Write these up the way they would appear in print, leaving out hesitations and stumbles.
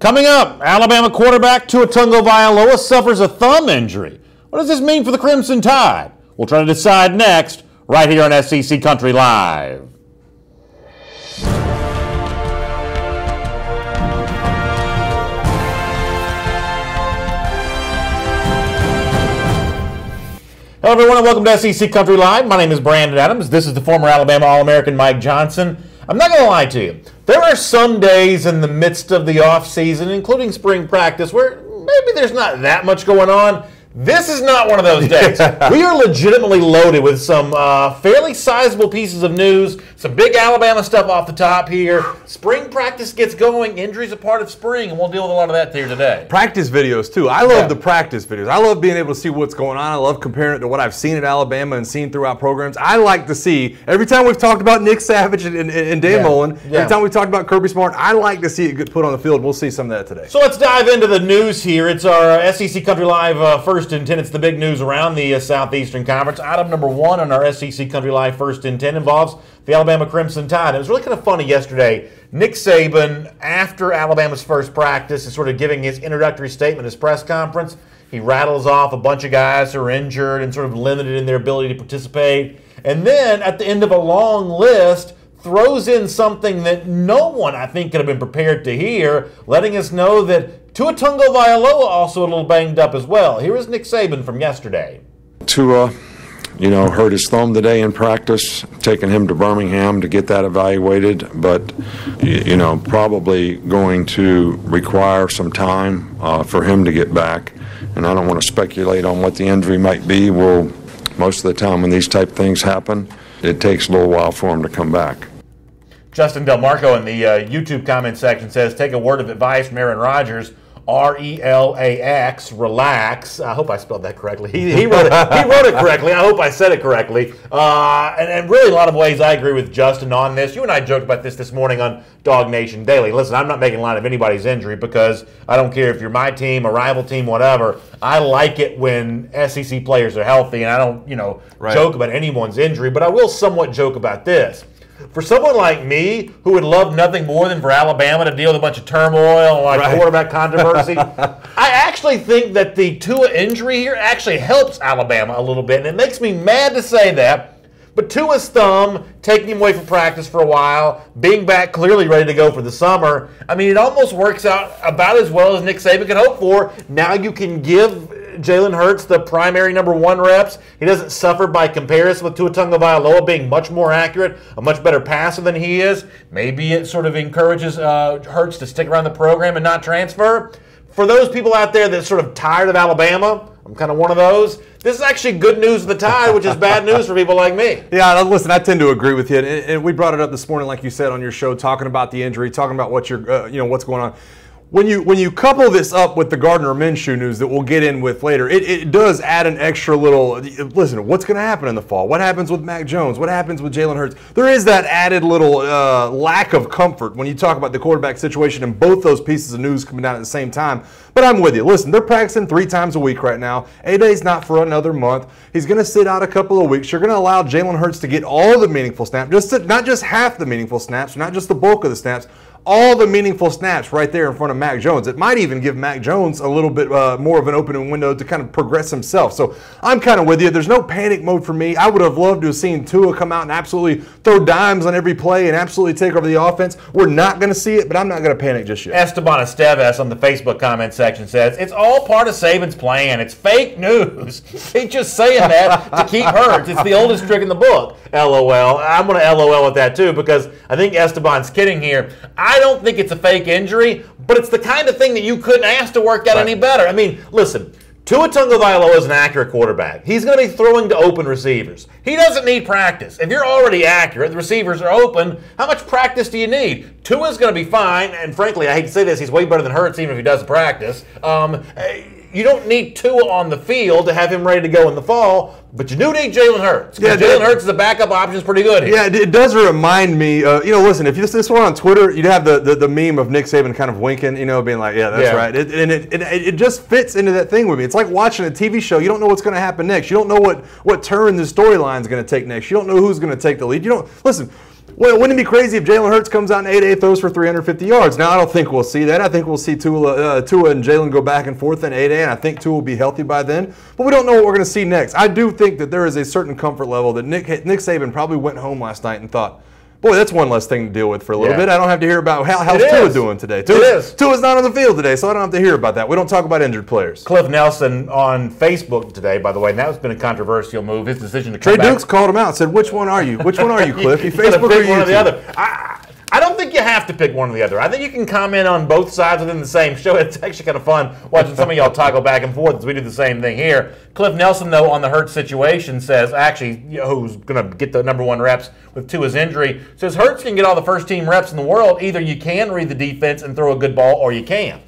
Coming up, Alabama quarterback Tua Tagovailoa suffers a thumb injury. What does this mean for the Crimson Tide? We'll try to decide next, right here on SEC Country Live. Hello everyone and welcome to SEC Country Live. My name is Brandon Adams. This is the former Alabama All-American Mike Johnson. I'm not going to lie to you. There are some days in the midst of the off-season, including spring practice, where maybe there's not that much going on. This is not one of those days. We are legitimately loaded with some fairly sizable pieces of news, some big Alabama stuff off the top here. Spring practice gets going. Injuries are part of spring, and we'll deal with a lot of that here today. Practice videos, too. I love the practice videos. I love being able to see what's going on. I love comparing it to what I've seen at Alabama and seen throughout programs. I like to see, every time we've talked about Nick Savage and Dan Mullen, every time we've talked about Kirby Smart, I like to see it get put on the field. We'll see some of that today. So let's dive into the news here. It's our SEC Country Live First and 10. It's the big news around the Southeastern Conference. Item number one on our SEC Country Live First and 10 involves the Alabama Crimson Tide. It was really kind of funny yesterday. Nick Saban, after Alabama's first practice, is sort of giving his introductory statement, his press conference. He rattles off a bunch of guys who are injured and sort of limited in their ability to participate. And then at the end of a long list, throws in something that no one, I think, could have been prepared to hear, letting us know that Tua Tagovailoa also a little banged up as well. Here is Nick Saban from yesterday. Tua, hurt his thumb today in practice, taking him to Birmingham to get that evaluated, but, probably going to require some time for him to get back. And I don't want to speculate on what the injury might be. Well, most of the time when these type of things happen, it takes a little while for him to come back. Justin Del Marco in the YouTube comment section says, take a word of advice from Aaron Rodgers, R-E-L-A-X, relax. I hope I spelled that correctly. He wrote it correctly. I hope I said it correctly. And really, a lot of ways I agree with Justin on this. You and I joked about this morning on Dog Nation Daily. Listen, I'm not making light of anybody's injury because I don't care if you're my team, a rival team, whatever. I like it when SEC players are healthy, and I don't, joke about anyone's injury, but I will somewhat joke about this. For someone like me, who would love nothing more than for Alabama to deal with a bunch of turmoil and quarterback controversy, I actually think that the Tua injury here actually helps Alabama a little bit, and it makes me mad to say that. But Tua's thumb, taking him away from practice for a while, being back clearly ready to go for the summer, I mean, it almost works out about as well as Nick Saban could hope for. Now you can give Jalen Hurts the primary number one reps. He doesn't suffer by comparison with Tua Tagovailoa being much more accurate, a much better passer than he is. Maybe it sort of encourages Hurts to stick around the program and not transfer. For those people out there that's sort of tired of Alabama, I'm kind of one of those. This is actually good news for the Tide, which is bad news for people like me. Yeah, listen, I tend to agree with you. And we brought it up this morning, like you said on your show, talking about the injury, talking about what what's going on. When you couple this up with the Gardner Minshew news that we'll get in with later, it does add an extra little, listen, what's going to happen in the fall? What happens with Mac Jones? What happens with Jalen Hurts? There is that added little lack of comfort when you talk about the quarterback situation and both those pieces of news coming down at the same time. But I'm with you. Listen, they're practicing 3 times a week right now. A-Day's not for another month. He's going to sit out a couple of weeks. You're going to allow Jalen Hurts to get all the meaningful snaps, not just half the meaningful snaps, not just the bulk of the snaps, all the meaningful snaps right there in front of Mac Jones. It might even give Mac Jones a little bit more of an opening window to kind of progress himself. So I'm kind of with you. There's no panic mode for me. I would have loved to have seen Tua come out and absolutely throw dimes on every play and absolutely take over the offense. We're not going to see it, but I'm not going to panic just yet. Esteban Esteves on the Facebook comment section says, it's all part of Saban's plan. It's fake news. He's just saying that to keep Hurts. It's the oldest trick in the book. LOL. I'm going to LOL with that too because I think Esteban's kidding here. I don't think it's a fake injury, but it's the kind of thing that you couldn't ask to work out any better. I mean, listen, Tua Tagovailoa is an accurate quarterback. He's going to be throwing to open receivers. He doesn't need practice. If you're already accurate, the receivers are open, how much practice do you need? Tua's going to be fine, and frankly, I hate to say this, he's way better than Hurts even if he doesn't practice. You don't need Tua on the field to have him ready to go in the fall, but you do need Jalen Hurts. Yeah, Jalen Hurts is a backup option, is pretty good here. Yeah, it does remind me, listen, if this were on Twitter, you'd have the meme of Nick Saban kind of winking, being like, yeah, that's right. It just fits into that thing with me. It's like watching a TV show. You don't know what's going to happen next. You don't know what turn the storyline is going to take next. You don't know who's going to take the lead. Listen, Well, wouldn't it be crazy if Jalen Hurts comes out in 8-8, throws for 350 yards? Now, I don't think we'll see that. I think we'll see Tua and Jalen go back and forth in 8-8, and I think Tua will be healthy by then. But we don't know what we're going to see next. I do think that there is a certain comfort level that Nick Saban probably went home last night and thought, boy, that's one less thing to deal with for a little bit. I don't have to hear about how's Tua doing today. Tua's not on the field today, so I don't have to hear about that. We don't talk about injured players. Cliff Nelson on Facebook today, by the way, and that has been a controversial move. His decision to come back. Trey Dukes called him out and said, which one are you? Which one are you, Cliff? You Facebook or one or the YouTube? other. I don't think you have to pick one or the other. I think you can comment on both sides within the same show. It's actually kind of fun watching some of y'all toggle back and forth as we do the same thing here. Cliff Nelson, though, on the Hurts situation says, actually, who's going to get the number one reps with Tua's injury, says Hurts can get all the first-team reps in the world. Either you can read the defense and throw a good ball or you can't.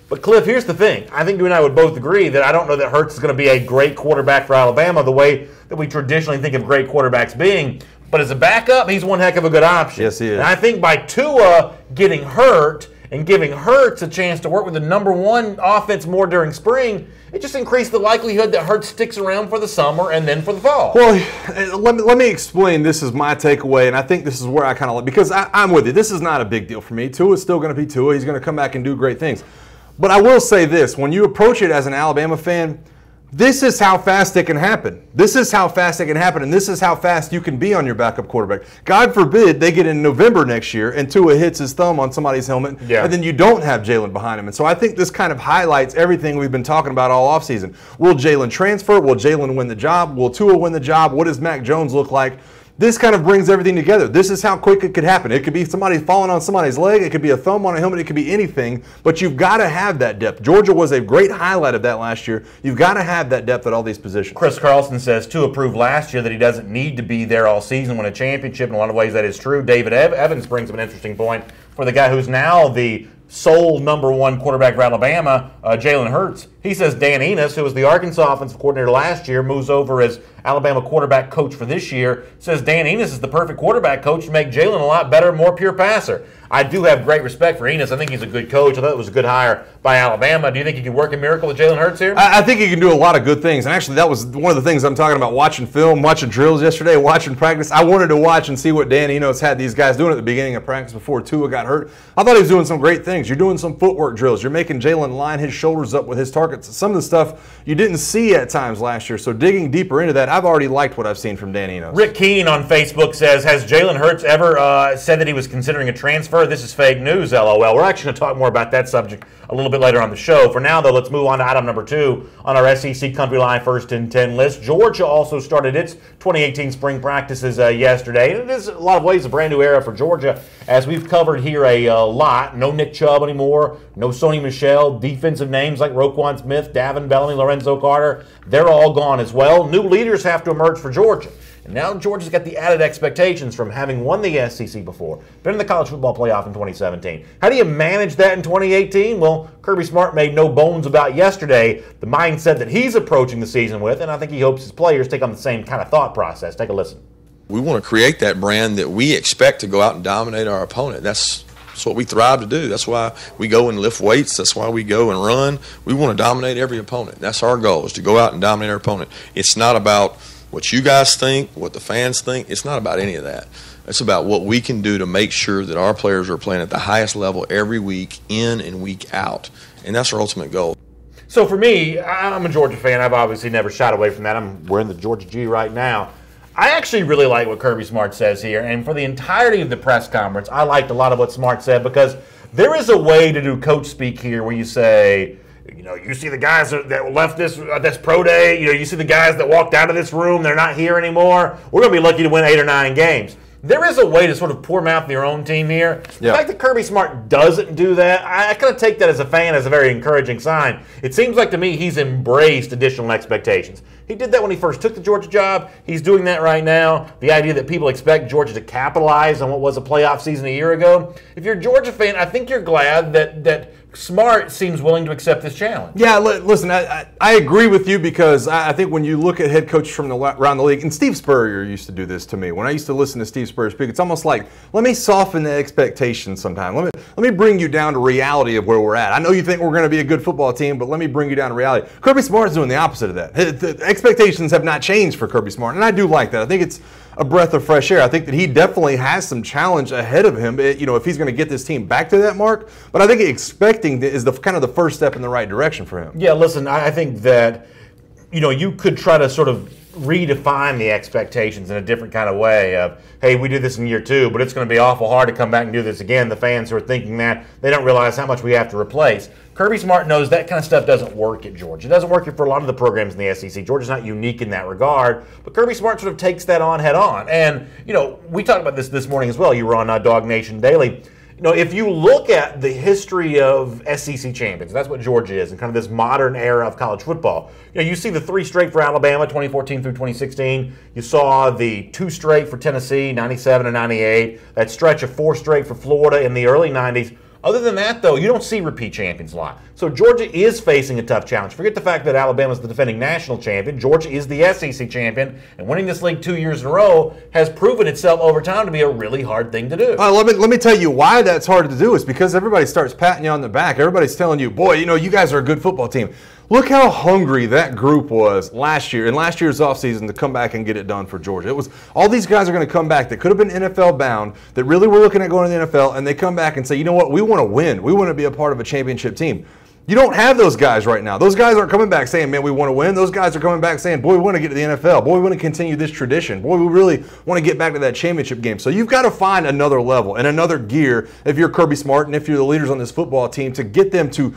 But, Cliff, here's the thing. I think you and I would both agree that I don't know that Hurts is going to be a great quarterback for Alabama the way that we traditionally think of great quarterbacks being. But as a backup, he's one heck of a good option. Yes, he is. And I think by Tua getting hurt and giving Hurts a chance to work with the number one offense more during spring, it just increased the likelihood that Hurts sticks around for the summer and then for the fall. Well, let me explain. This is my takeaway, and I think this is where I kind of like, because I'm with you. This is not a big deal for me. Tua's still going to be Tua. He's going to come back and do great things. But I will say this. When you approach it as an Alabama fan, this is how fast it can happen. This is how fast it can happen, and this is how fast you can be on your backup quarterback. God forbid they get in November next year and Tua hits his thumb on somebody's helmet, and then you don't have Jalen behind him. And so I think this kind of highlights everything we've been talking about all offseason. Will Jalen transfer? Will Jalen win the job? Will Tua win the job? What does Mac Jones look like? This kind of brings everything together. This is how quick it could happen. It could be somebody falling on somebody's leg. It could be a thumb on a helmet. It could be anything. But you've got to have that depth. Georgia was a great highlight of that last year. You've got to have that depth at all these positions. Chris Carlson says Tua proved last year that he doesn't need to be there all season, win a championship. In a lot of ways, that is true. David Evans brings up an interesting point for the guy who's now the sole number one quarterback for Alabama, Jalen Hurts. He says Dan Enos, who was the Arkansas offensive coordinator last year, moves over as Alabama quarterback coach for this year, says Dan Enos is the perfect quarterback coach to make Jalen a lot better, more pure passer. I do have great respect for Enos. I think he's a good coach. I thought it was a good hire by Alabama. Do you think he can work a miracle with Jalen Hurts here? I think he can do a lot of good things. And actually, that was one of the things I'm talking about watching film, watching drills yesterday, watching practice. I wanted to watch and see what Dan Enos had these guys doing at the beginning of practice before Tua got hurt. I thought he was doing some great things. You're doing some footwork drills. You're making Jalen line his shoulders up with his targets. Some of the stuff you didn't see at times last year. So digging deeper into that, I've already liked what I've seen from Dan Enos. Rick Keene on Facebook says, has Jalen Hurts ever said that he was considering a transfer? This is fake news. LOL. We're actually going to talk more about that subject a little bit later on the show. For now, though, let's move on to item number 2 on our SEC Country Line First and 10 list. Georgia also started its 2018 spring practices yesterday. And it is, in a lot of ways, a brand new era for Georgia, as we've covered here a lot. No Nick Chubb anymore. No Sony Michel. Defensive names like Roquan Smith, Davin Bellamy, Lorenzo Carter. They're all gone as well. New leaders have to emerge for Georgia. And now Georgia's got the added expectations from having won the SEC before, been in the college football playoff in 2017. How do you manage that in 2018? Well, Kirby Smart made no bones about yesterday the mindset that he's approaching the season with, and I think he hopes his players take on the same kind of thought process. Take a listen. We want to create that brand that we expect to go out and dominate our opponent. That's what we thrive to do. That's why we go and lift weights. That's why we go and run. We want to dominate every opponent. That's our goal, is to go out and dominate our opponent. It's not about what you guys think, what the fans think. It's not about any of that. It's about what we can do to make sure that our players are playing at the highest level every week, in and week out. And that's our ultimate goal. So for me, I'm a Georgia fan. I've obviously never shied away from that. I'm wearing the Georgia G right now. I actually really like what Kirby Smart says here. And for the entirety of the press conference, I liked a lot of what Smart said, because there is a way to do coach speak here where you say, you know, you see the guys that left this pro day, you know, you see the guys that walked out of this room, they're not here anymore. We're going to be lucky to win 8 or 9 games. There is a way to sort of pour mouth your own team here. The fact that Kirby Smart doesn't do that, I kind of take that as a fan as a very encouraging sign. It seems like to me he's embraced additional expectations. He did that when he first took the Georgia job. He's doing that right now. The idea that people expect Georgia to capitalize on what was a playoff season a year ago. If you're a Georgia fan, I think you're glad that Smart seems willing to accept this challenge. Yeah, listen, I agree with you, because I think when you look at head coaches from around the league, and Steve Spurrier used to do this to me. When I used to listen to Steve Spurrier speak, it's almost like, let me soften the expectations sometime. Let me bring you down to reality of where we're at. I know you think we're going to be a good football team, but let me bring you down to reality. Kirby Smart's doing the opposite of that. The expectations have not changed for Kirby Smart, and I do like that. I think it's a breath of fresh air. I think that he definitely has some challenge ahead of him, if he's going to get this team back to that mark. But I think expecting is the kind of the first step in the right direction for him. Yeah, listen, I think that, you could try to sort of redefine the expectations in a different kind of way of, hey, we did this in year 2, but it's going to be awful hard to come back and do this again. The fans who are thinking that, they don't realize how much we have to replace. Kirby Smart knows that kind of stuff doesn't work at Georgia. It doesn't work for a lot of the programs in the SEC. Georgia's not unique in that regard, but Kirby Smart sort of takes that on head on. And, we talked about this morning as well. You were on Dog Nation Daily. If you look at the history of SEC champions, that's what Georgia is, and kind of this modern era of college football. You see the 3 straight for Alabama, 2014 through 2016. You saw the 2 straight for Tennessee, 97 and 98. That stretch of 4 straight for Florida in the early 90s. Other than that, though, you don't see repeat champions a lot. So Georgia is facing a tough challenge. Forget the fact that Alabama's the defending national champion. Georgia is the SEC champion, and winning this league 2 years in a row has proven itself over time to be a really hard thing to do. Let me tell you why that's hard to do is because everybody starts patting you on the back. Everybody's telling you, boy, you guys are a good football team. Look how hungry that group was last year, in last year's offseason, to come back and get it done for Georgia. It was all these guys are going to come back that could have been NFL bound, that really were looking at going to the NFL, and they come back and say, you know what, we want to win. We want to be a part of a championship team. You don't have those guys right now. Those guys aren't coming back saying, man, we want to win. Those guys are coming back saying, boy, we want to get to the NFL. Boy, we want to continue this tradition. Boy, we really want to get back to that championship game. So you've got to find another level and another gear if you're Kirby Smart and if you're the leaders on this football team to get them to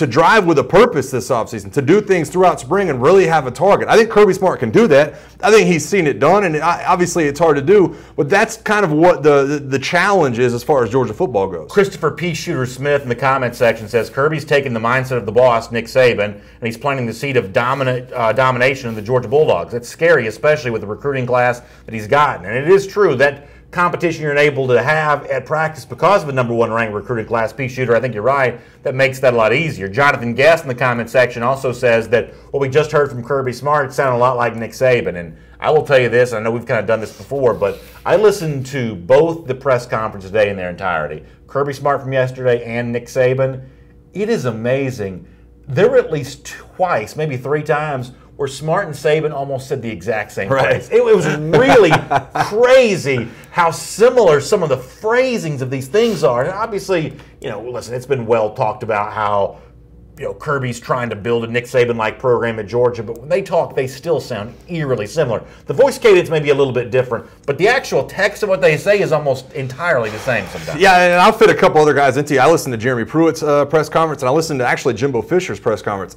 drive with a purpose this offseason, to do things throughout spring and really have a target. I think Kirby Smart can do that. I think he's seen it done, and obviously it's hard to do, but that's kind of what the challenge is as far as Georgia football goes. Christopher P. Shooter Smith in the comment section says, Kirby's taking the mindset of the boss, Nick Saban, and he's planting the seed of domination of the Georgia Bulldogs. That's scary, especially with the recruiting class that he's gotten. And it is true that competition you're able to have at practice because of a number 1 ranked recruiting class. P. Shooter, I think you're right. That makes that a lot easier. Jonathan Guest in the comment section also says that what we just heard from Kirby Smart sounded a lot like Nick Saban. And I will tell you this, I know we've kind of done this before, but I listened to both the press conference today in their entirety. Kirby Smart from yesterday and Nick Saban. It is amazing. There were at least twice, maybe 3 times, where Smart and Saban almost said the exact same phrase. It was really crazy how similar some of the phrasings of these things are. And obviously, listen, it's been well talked about how, Kirby's trying to build a Nick Saban-like program at Georgia, but when they talk, they still sound eerily similar. The voice cadence may be a little bit different, but the actual text of what they say is almost entirely the same sometimes. Yeah, and I'll fit a couple other guys into you. I listened to Jeremy Pruitt's press conference, and I listened to actually Jimbo Fisher's press conference.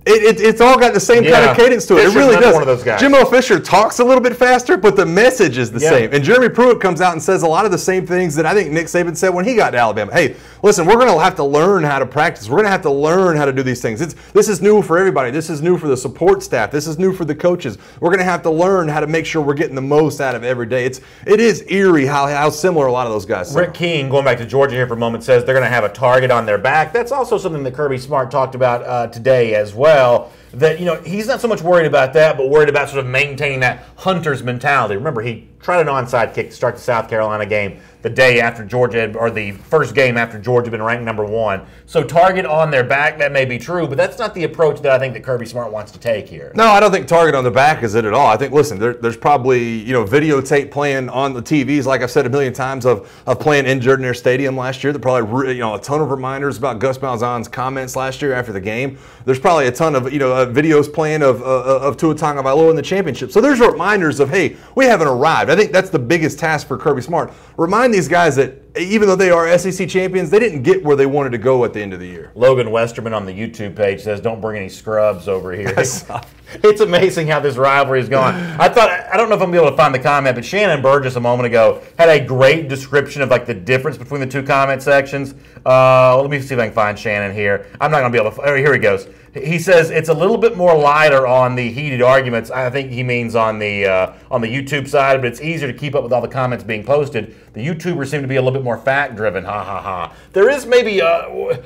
It's all got the same kind of cadence to it. Fisher's it really does. One of those guys. Jimbo Fisher talks a little bit faster, but the message is the same. And Jeremy Pruitt comes out and says a lot of the same things that I think Nick Saban said when he got to Alabama. Hey, listen, we're going to have to learn how to practice. We're going to have to learn how to do these things. This is new for everybody. This is new for the support staff. This is new for the coaches. We're going to have to learn how to make sure we're getting the most out of every day. It is eerie how similar a lot of those guys are. Rick King, going back to Georgia here for a moment, says they're going to have a target on their back. That's also something that Kirby Smart talked about today as well. That, he's not so much worried about that, but worried about sort of maintaining that hunter's mentality. Remember, he tried an onside kick to start the South Carolina game the day after Georgia, or the first game after Georgia had been ranked number 1. So target on their back, that may be true, but that's not the approach that I think that Kirby Smart wants to take here. No, I don't think target on the back is it at all. I think, listen, there's probably, videotape playing on the TVs, like I've said a million times, of playing injured in their stadium last year. There probably, a ton of reminders about Gus Malzahn's comments last year after the game. There's probably a ton of, videos playing of Tua Tagovailoa in the championship. So there's reminders of, hey, we haven't arrived. I think that's the biggest task for Kirby Smart. Remind these guys that even though they are SEC champions, they didn't get where they wanted to go at the end of the year. Logan Westerman on the YouTube page says, don't bring any scrubs over here. It's amazing how this rivalry is going. I don't know if I'm going to be able to find the comment, but Shannon Burgess a moment ago had a great description of the difference between the 2 comment sections. Let me see if I can find Shannon here. I'm not going to be able to. Here he goes. He says it's a little bit more lighter on the heated arguments. I think he means on the YouTube side, but it's easier to keep up with all the comments being posted. The YouTubers seem to be a little bit more fact-driven. Ha ha ha. There is maybe.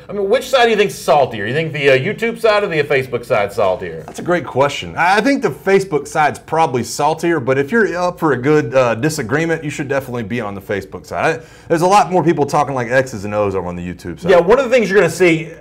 Which side do you think is saltier? You think the YouTube side or the Facebook side saltier? That's a great question. I think the Facebook side's probably saltier, but if you're up for a good disagreement, you should definitely be on the Facebook side. There's a lot more people talking like X's and O's over on the YouTube side. Yeah, one of the things you're going to see,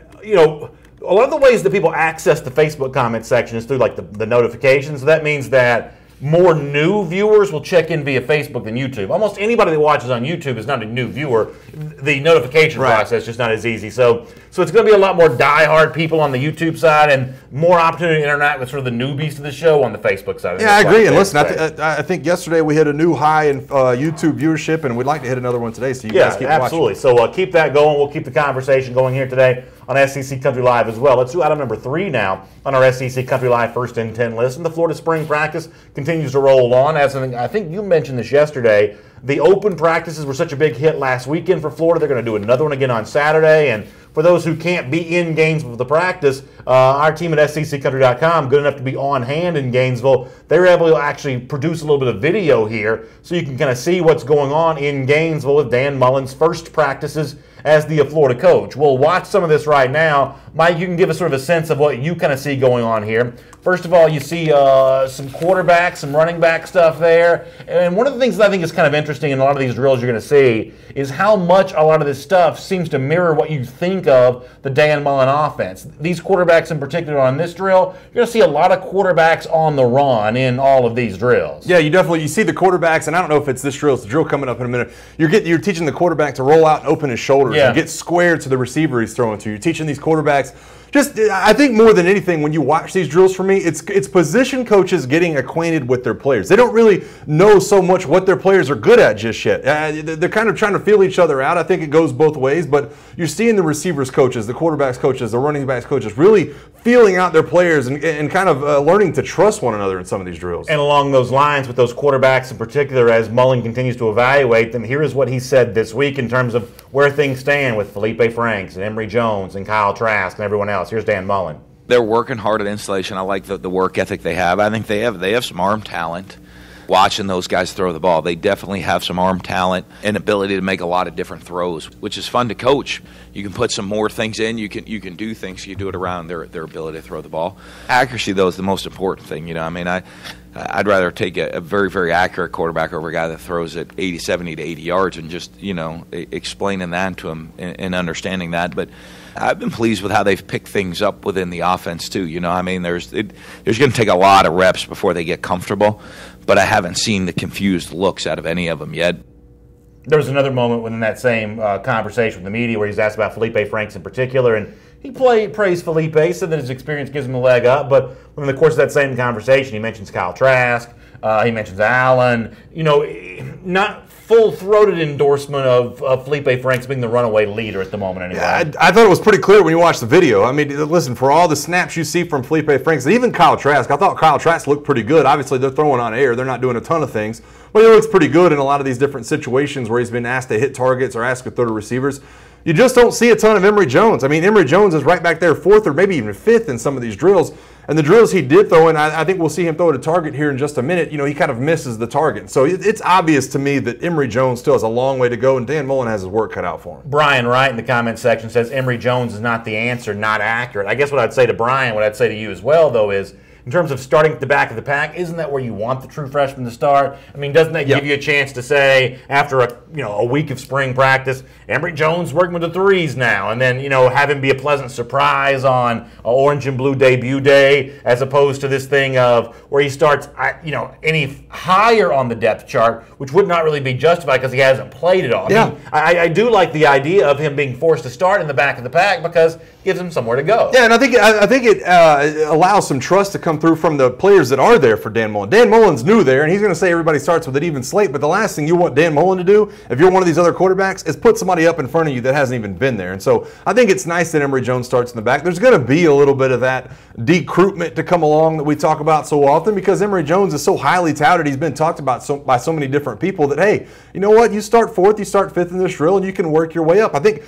a lot of the ways that people access the Facebook comment section is through the notifications. So that means that more new viewers will check in via Facebook than YouTube. Almost anybody that watches on YouTube is not a new viewer. The notification process is just not as easy. So it's going to be a lot more diehard people on the YouTube side and more opportunity to interact with sort of the newbies to the show on the Facebook side. Yeah, I agree. And listen, I think yesterday we hit a new high in YouTube viewership, and we'd like to hit another one today. So you guys keep absolutely. watching. So keep that going. We'll keep the conversation going here today on SEC Country Live as well. Let's do item number 3 now on our SEC Country Live First and 10 list. And the Florida spring practice continues to roll on. As I think you mentioned this yesterday, the open practices were such a big hit last weekend for Florida. They're going to do another one again on Saturday. And for those who can't be in Gainesville for the practice, our team at SECCountry.com, good enough to be on hand in Gainesville, they were able to actually produce a little bit of video here so you can kind of see what's going on in Gainesville with Dan Mullen's first practices as the Florida coach. We'll watch some of this right now. Mike, you can give us sort of a sense of what you kind of see going on here. First of all, you see some quarterback, some running back stuff there. And one of the things that I think is kind of interesting in a lot of these drills you're going to see is how much a lot of this stuff seems to mirror what you think of the Dan Mullen offense. These quarterbacks in particular on this drill, you're going to see a lot of quarterbacks on the run in all of these drills. Yeah, you see the quarterbacks, and I don't know if it's this drill, it's the drill coming up in a minute. You're teaching the quarterback to roll out and open his shoulders and get squared to the receiver he's throwing to. You're teaching these quarterbacks. I think more than anything, when you watch these drills for me, it's position coaches getting acquainted with their players. They don't really know so much what their players are good at just yet. They're kind of trying to feel each other out. I think it goes both ways, but you're seeing the receivers coaches, the quarterbacks coaches, the running backs coaches really feeling out their players and kind of learning to trust one another in some of these drills. And along those lines, with those quarterbacks in particular, as Mullen continues to evaluate them, here is what he said this week in terms of where things stand with Felipe Franks and Emory Jones and Kyle Trask and everyone else. Here's Dan Mullen. They're working hard at installation. I like the work ethic they have. I think they have some arm talent. Watching those guys throw the ball, they definitely have some arm talent and ability to make a lot of different throws, which is fun to coach. You can put some more things in. You can do things. You do it around their ability to throw the ball. Accuracy, though, is the most important thing. I'd rather take a very, very accurate quarterback over a guy that throws it 70 to 80 yards and just, explaining that to him and understanding that. But I've been pleased with how they've picked things up within the offense, too. There's going to take a lot of reps before they get comfortable, but I haven't seen the confused looks out of any of them yet. There was another moment within that same conversation with the media where he's asked about Felipe Franks in particular, and he praised Felipe, said that his experience gives him a leg up, but within the course of that same conversation, he mentions Kyle Trask, he mentions Allen, not full-throated endorsement of Felipe Franks being the runaway leader at the moment anyway. Yeah, I thought it was pretty clear when you watch the video. I mean, listen, for all the snaps you see from Felipe Franks, even Kyle Trask, I thought Kyle Trask looked pretty good. Obviously, they're throwing on air. They're not doing a ton of things. But he looks pretty good in a lot of these different situations where he's been asked to hit targets or asked to throw to receivers. You just don't see a ton of Emory Jones. I mean, Emory Jones is right back there 4th or maybe even 5th in some of these drills. And the drills he did throw in, I think we'll see him throw at a target here in just a minute. He kind of misses the target. So it's obvious to me that Emory Jones still has a long way to go, and Dan Mullen has his work cut out for him. Brian Wright in the comment section says Emory Jones is not the answer, not accurate. I guess what I'd say to Brian, what I'd say to you as well, though, is in terms of starting at the back of the pack, isn't that where you want the true freshman to start? I mean, doesn't that give you a chance to say, after a week of spring practice, Emory Jones working with the threes now, and then, have him be a pleasant surprise on orange and blue debut day, as opposed to this thing of where he starts, any higher on the depth chart, which would not really be justified because he hasn't played it all. Yeah. I do like the idea of him being forced to start in the back of the pack because it gives him somewhere to go. Yeah, and I think it allows some trust to come through from the players that are there for Dan Mullen. Dan Mullen's new there, and he's going to say everybody starts with an even slate, but the last thing you want Dan Mullen to do, if you're one of these other quarterbacks, is put somebody up in front of you that hasn't even been there. And so I think it's nice that Emory Jones starts in the back. There's going to be a little bit of that decruitment to come along that we talk about so often because Emory Jones is so highly touted. He's been talked about by so many different people that, hey, you know what? You start 4th, you start 5th in this drill, and you can work your way up. I think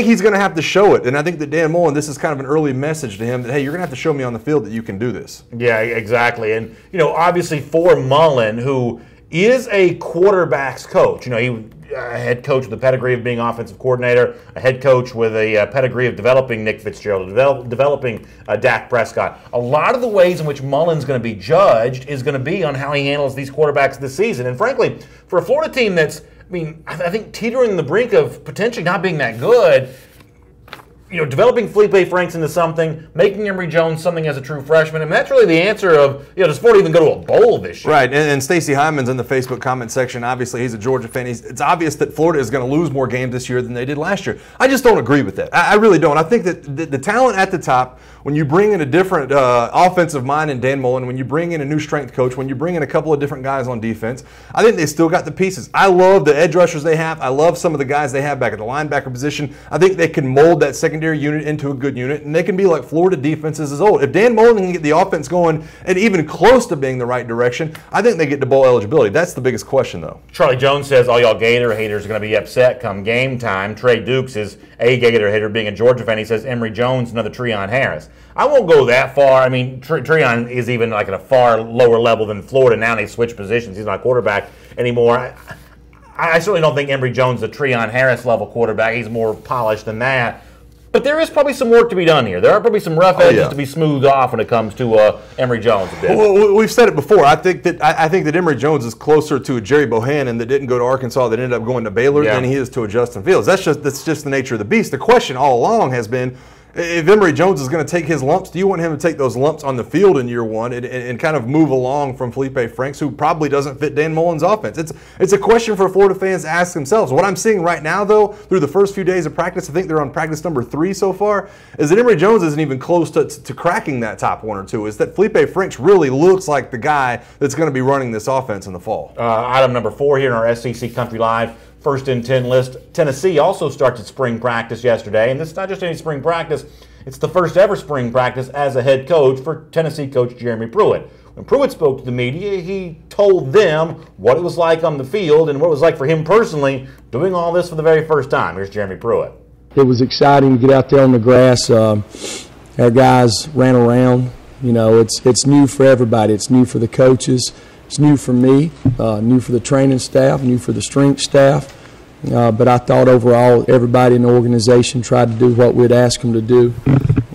he's going to have to show it, and I think that Dan Mullen, this is kind of an early message to him that, hey, you're going to have to show me on the field that you can do this. Yeah, exactly. And, obviously for Mullen, who is a quarterback's coach, he a head coach with a pedigree of being offensive coordinator, a head coach with a pedigree of developing Nick Fitzgerald, developing Dak Prescott. A lot of the ways in which Mullen's going to be judged is going to be on how he handles these quarterbacks this season. And frankly, for a Florida team that's, I think teetering the brink of potentially not being that good, developing Felipe Franks into something, making Emory Jones something as a true freshman. And that's really the answer of, does Florida even go to a bowl this year? Right, and Stacey Hyman's in the Facebook comment section. Obviously, he's a Georgia fan. It's obvious that Florida is going to lose more games this year than they did last year. I just don't agree with that. I really don't. I think that the talent at the top, when you bring in a different offensive mind in Dan Mullen, when you bring in a new strength coach, when you bring in a couple of different guys on defense, I think they still got the pieces. I love the edge rushers they have. I love some of the guys they have back at the linebacker position. I think they can mold that secondary unit into a good unit, and they can be like Florida defenses as old. If Dan Mullen can get the offense going and even close to being the right direction, I think they get to bowl eligibility. That's the biggest question, though. Charlie Jones says all y'all Gator haters are going to be upset come game time. Trey Dukes is a Gator hater, being a Georgia fan. He says Emory Jones, another Treon Harris. I won't go that far. I mean, Treon is even like at a far lower level than Florida now, and they switched positions. He's not quarterback anymore. I certainly don't think Emory Jones is a Treon Harris level quarterback. He's more polished than that. But there is probably some work to be done here. There are probably some rough edges to be smoothed off when it comes to Emory Jones a bit. Well, we've said it before. I think that Emory Jones is closer to a Jerry Bohannon that didn't go to Arkansas, that ended up going to Baylor, than he is to a Justin Fields. That's just the nature of the beast. The question all along has been, if Emory Jones is going to take his lumps, do you want him to take those lumps on the field in year one and kind of move along from Felipe Franks, who probably doesn't fit Dan Mullen's offense? It's a question for Florida fans to ask themselves. What I'm seeing right now, though, through the first few days of practice, I think they're on practice number 3 so far, is that Emory Jones isn't even close to cracking that top 1 or 2. Is that Felipe Franks really looks like the guy that's going to be running this offense in the fall. Item number 4 here in our SEC Country Live. First and 10 list. Tennessee also started spring practice yesterday, and this is not just any spring practice. It's the first ever spring practice as a head coach for Tennessee coach Jeremy Pruitt. When Pruitt spoke to the media, he told them what it was like on the field and what it was like for him personally doing all this for the very first time. Here's Jeremy Pruitt. It was exciting to get out there on the grass. Our guys ran around. It's new for everybody. It's new for the coaches. It's new for me, new for the training staff, new for the strength staff. But I thought overall everybody in the organization tried to do what we'd ask them to do.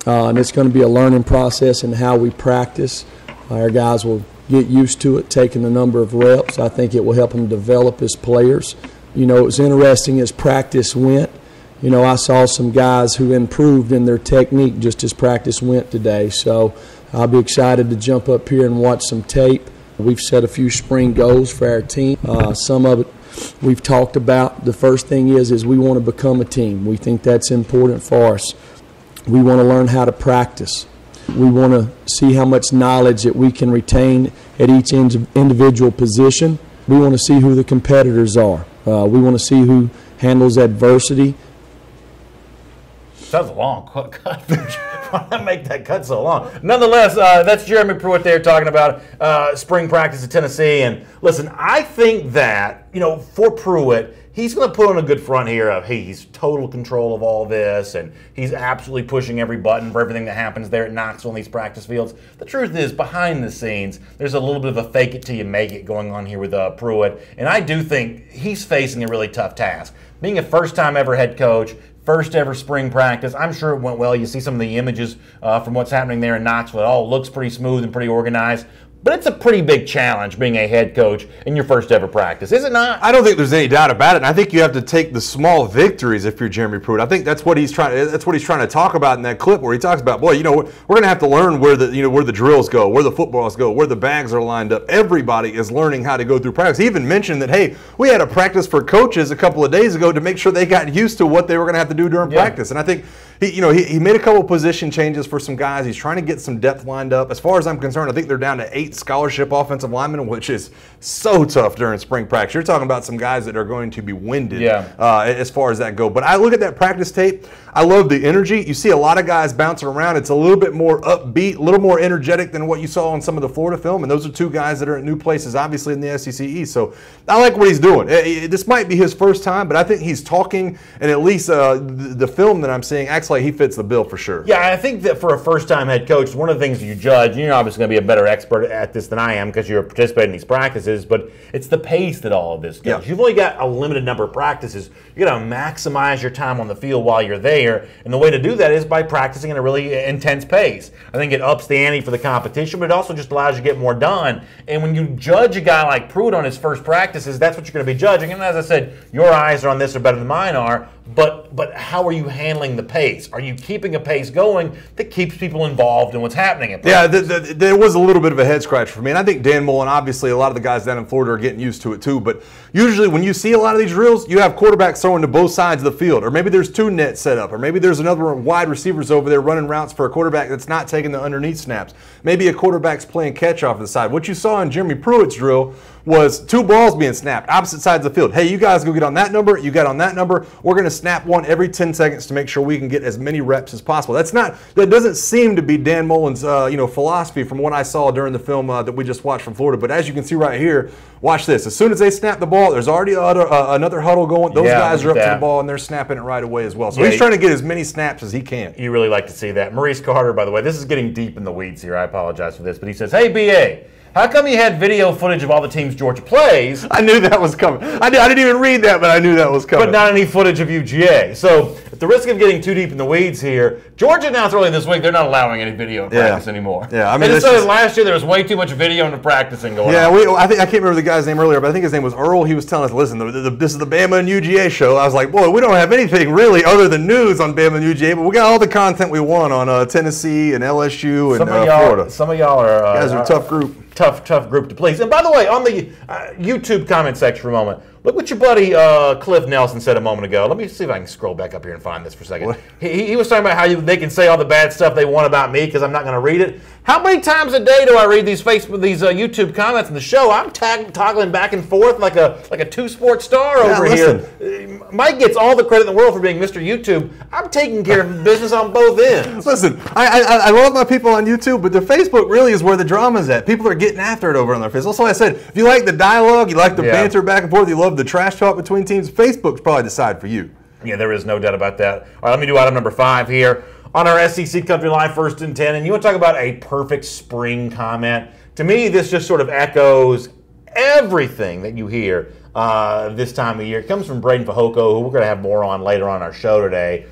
And it's going to be a learning process in how we practice. Our guys will get used to it, taking a number of reps. I think it will help them develop as players. It was interesting as practice went. I saw some guys who improved in their technique just as practice went today. So I'll be excited to jump up here and watch some tape. We've set a few spring goals for our team. Some of it we've talked about. The first thing is we want to become a team. We think that's important for us. We want to learn how to practice. We want to see how much knowledge that we can retain at each individual position. We want to see who the competitors are. We want to see who handles adversity. That was a long cut. Why did I make that cut so long? Nonetheless, that's Jeremy Pruitt there talking about spring practice at Tennessee. And listen, I think that, for Pruitt, he's going to put on a good front here of, hey, he's total control of all this, and he's absolutely pushing every button for everything that happens there at Knoxville in these practice fields. The truth is, behind the scenes, there's a little bit of a fake it till you make it going on here with Pruitt. And I do think he's facing a really tough task. Being a first-time ever head coach, first ever spring practice. I'm sure it went well. You see some of the images from what's happening there in Knoxville. It all looks pretty smooth and pretty organized. But it's a pretty big challenge being a head coach in your first ever practice, is it not? I don't think there's any doubt about it. And I think you have to take the small victories if you're Jeremy Pruitt. I think that's what he's trying to talk about in that clip where he talks about, we're going to have to learn where the drills go, where the footballs go, where the bags are lined up. Everybody is learning how to go through practice. He even mentioned that, hey, we had a practice for coaches a couple of days ago to make sure they got used to what they were going to have to do during practice. And I think he made a couple position changes for some guys. He's trying to get some depth lined up. As far as I'm concerned, I think they're down to 8 scholarship offensive linemen, which is so tough during spring practice. You're talking about some guys that are going to be winded as far as that go. But I look at that practice tape. I love the energy. You see a lot of guys bouncing around. It's a little bit more upbeat, a little more energetic than what you saw on some of the Florida film. And those are 2 guys that are at new places, obviously, in the SEC East. So I like what he's doing. This might be his first time, but I think he's talking, and at least the film that I'm seeing acts like he fits the bill for sure. Yeah, I think that for a first-time head coach, one of the things you judge, and you're obviously going to be a better expert at this than I am because you're participating in these practices, but it's the pace that all of this goes. You've only got a limited number of practices. You got to maximize your time on the field while you're there, and the way to do that is by practicing at a really intense pace. I think it ups the ante for the competition, but it also just allows you to get more done. And when you judge a guy like Pruitt on his first practices, that's what you're going to be judging. And as I said, your eyes are on this are better than mine are, but how are you handling the pace? pace? Are you keeping a pace going that keeps people involved in what's happening at practice? Yeah, there was a little bit of a head scratch for me. And I think Dan Mullen, obviously, a lot of the guys down in Florida are getting used to it too. But usually when you see a lot of these drills, you have quarterbacks throwing to both sides of the field. Or maybe there's 2 nets set up. Or maybe there's another wide receivers over there running routes for a quarterback that's not taking the underneath snaps. Maybe a quarterback's playing catch off the side. What you saw in Jeremy Pruitt's drill was 2 balls being snapped, opposite sides of the field. Hey, you guys go get on that number, you got on that number. We're going to snap one every 10 seconds to make sure we can get as many reps as possible. That doesn't seem to be Dan Mullen's philosophy from what I saw during the film that we just watched from Florida. But as you can see right here, watch this. As soon as they snap the ball, there's already another huddle going. Those guys are up to the ball, and they're snapping it right away as well. So he's trying to get as many snaps as he can. You really like to see that. Maurice Carter, by the way, this is getting deep in the weeds here. I apologize for this. But he says, hey, B.A., how come you had video footage of all the teams Georgia plays? I knew that was coming. I didn't even read that, but I knew that was coming. But not any footage of UGA. So at the risk of getting too deep in the weeds here, Georgia announced earlier this week they're not allowing any video in practice anymore. Yeah, I mean, and so last year there was way too much video in the practicing going on. Yeah, I can't remember the guy's name earlier, but I think his name was Earl. He was telling us, listen, this is the Bama and UGA show. I was like, boy, we don't have anything really other than news on Bama and UGA, but we got all the content we want on Tennessee and LSU and Florida. Some of y'all are guys are a tough group. Tough group to please. And by the way, on the YouTube comment section for a moment, look what your buddy Cliff Nelson said a moment ago. Let me see if I can scroll back up here and find this for a second. He was talking about how they can say all the bad stuff they want about me because I'm not going to read it. How many times a day do I read these YouTube comments in the show? I'm toggling back and forth like a two-sport star over here. Mike gets all the credit in the world for being Mr. YouTube. I'm taking care of business on both ends. Listen, I love my people on YouTube, but the Facebook really is where the drama's at. People are getting after it over on their Facebook. That's why I said, if you like the dialogue, you like the banter back and forth, you love the trash talk between teams, Facebook's probably the side for you. Yeah, there is no doubt about that. All right, let me do item number 5 here. On our SEC Country Live 1st and 10, and you want to talk about a perfect spring comment. To me, this just sort of echoes everything that you hear this time of year. It comes from Braden Fajoko, who we're going to have more on later on our show today.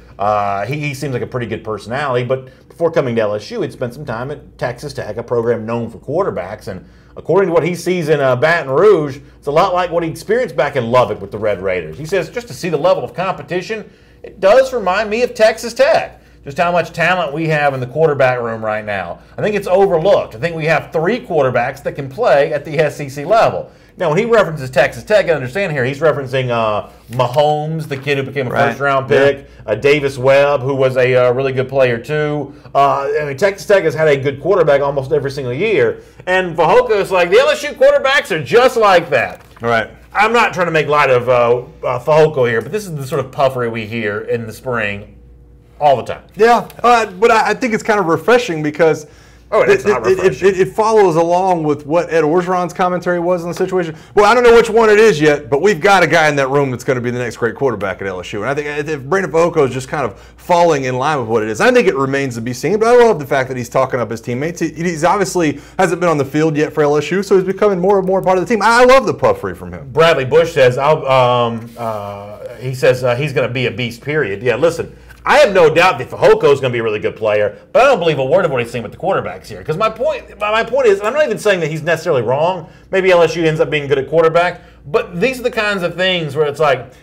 He seems like a pretty good personality, but before coming to LSU, he'd spent some time at Texas Tech, a program known for quarterbacks, and according to what he sees in Baton Rouge, it's a lot like what he experienced back in Lubbock with the Red Raiders. He says, just to see the level of competition, it does remind me of Texas Tech. Just how much talent we have in the quarterback room right now. I think it's overlooked. I think we have 3 quarterbacks that can play at the SEC level. Now, when he references Texas Tech, I understand here, he's referencing Mahomes, the kid who became a first-round pick, Davis Webb, who was a really good player too. Texas Tech has had a good quarterback almost every single year. And Fajoko is like, the LSU quarterbacks are just like that. All right. I'm not trying to make light of Fajoko here, but this is the sort of puffery we hear in the spring all the time. Yeah, but I think it's kind of refreshing because it follows along with what Ed Orgeron's commentary was on the situation. Well, I don't know which one it is yet, but we've got a guy in that room that's going to be the next great quarterback at LSU. And I think if Brandon Fajoko is just kind of falling in line with what it is, I think it remains to be seen. But I love the fact that he's talking up his teammates. He's obviously hasn't been on the field yet for LSU, so he's becoming more and more part of the team. I love the puffery from him. Bradley Bush says, he's going to be a beast, period. Yeah, listen. I have no doubt that Fajoko is going to be a really good player, but I don't believe a word of what he's saying with the quarterbacks here. Because my point is, and I'm not even saying that he's necessarily wrong. Maybe LSU ends up being good at quarterback, but these are the kinds of things where it's like,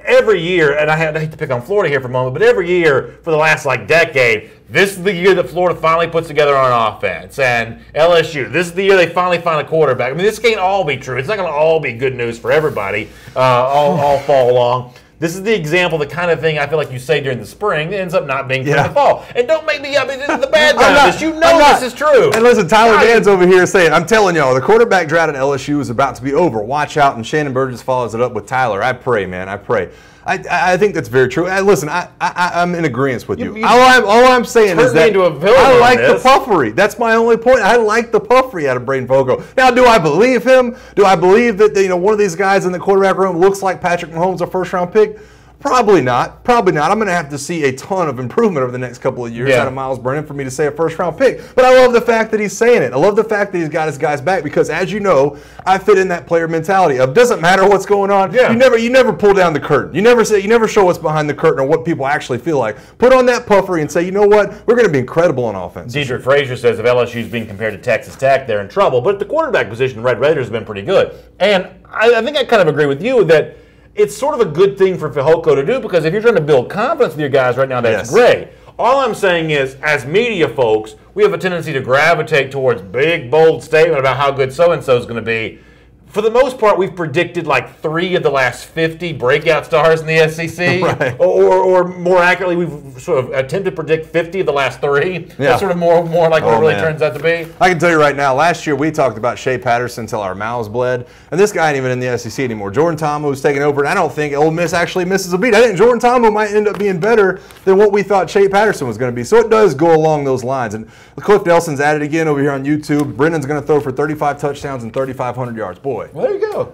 every year, and I hate to pick on Florida here for a moment, but every year for the last decade, this is the year that Florida finally puts together on offense. And LSU, this is the year they finally find a quarterback. I mean, this can't all be true. It's not going to all be good news for everybody all fall along. This is the example, the kind of thing I feel like you say during the spring that ends up not being true in the fall. And don't make me this is the bad guy of this. You know this is true. And listen, Tyler Dan's over here saying, I'm telling y'all, the quarterback drought at LSU is about to be over. Watch out. And Shannon Burgess follows it up with Tyler. I pray, man. I pray. I think that's very true. Listen, I'm in agreement with you. All I'm saying is that I like the puffery. That's my only point. I like the puffery out of Braden Fajoko. Now, do I believe him? Do I believe that one of these guys in the quarterback room looks like Patrick Mahomes, a first-round pick? Probably not. Probably not. I'm going to have to see a ton of improvement over the next couple of years out of Miles Brennan for me to say a first-round pick. But I love the fact that he's saying it. I love the fact that he's got his guys back because, as you know, I fit in that player mentality of doesn't matter what's going on. Yeah. You never pull down the curtain. You never show what's behind the curtain or what people actually feel like. Put on that puffery and say, you know what, we're going to be incredible on offense. Dedrick Frazier says if LSU's being compared to Texas Tech, they're in trouble. But at the quarterback position, Red Raiders have been pretty good. And I think I kind of agree with you that it's sort of a good thing for Fehoko to do, because if you're trying to build confidence with your guys right now, that's great. All I'm saying is, as media folks, we have a tendency to gravitate towards big, bold statement about how good so-and-so is going to be. For the most part, we've predicted like 3 of the last 50 breakout stars in the SEC. Right. Or more accurately, we've sort of attempted to predict 50 of the last 3. Yeah. That's sort of more like what it really turns out to be. I can tell you right now, last year we talked about Shea Patterson until our mouths bled. And this guy ain't even in the SEC anymore. Jordan Ta'amu's taking over, and I don't think Ole Miss actually misses a beat. I think Jordan Ta'amu might end up being better than what we thought Shea Patterson was going to be. So it does go along those lines. And Cliff Nelson's at it again over here on YouTube. Brendan's going to throw for 35 touchdowns and 3,500 yards. Boy. Well, there you go.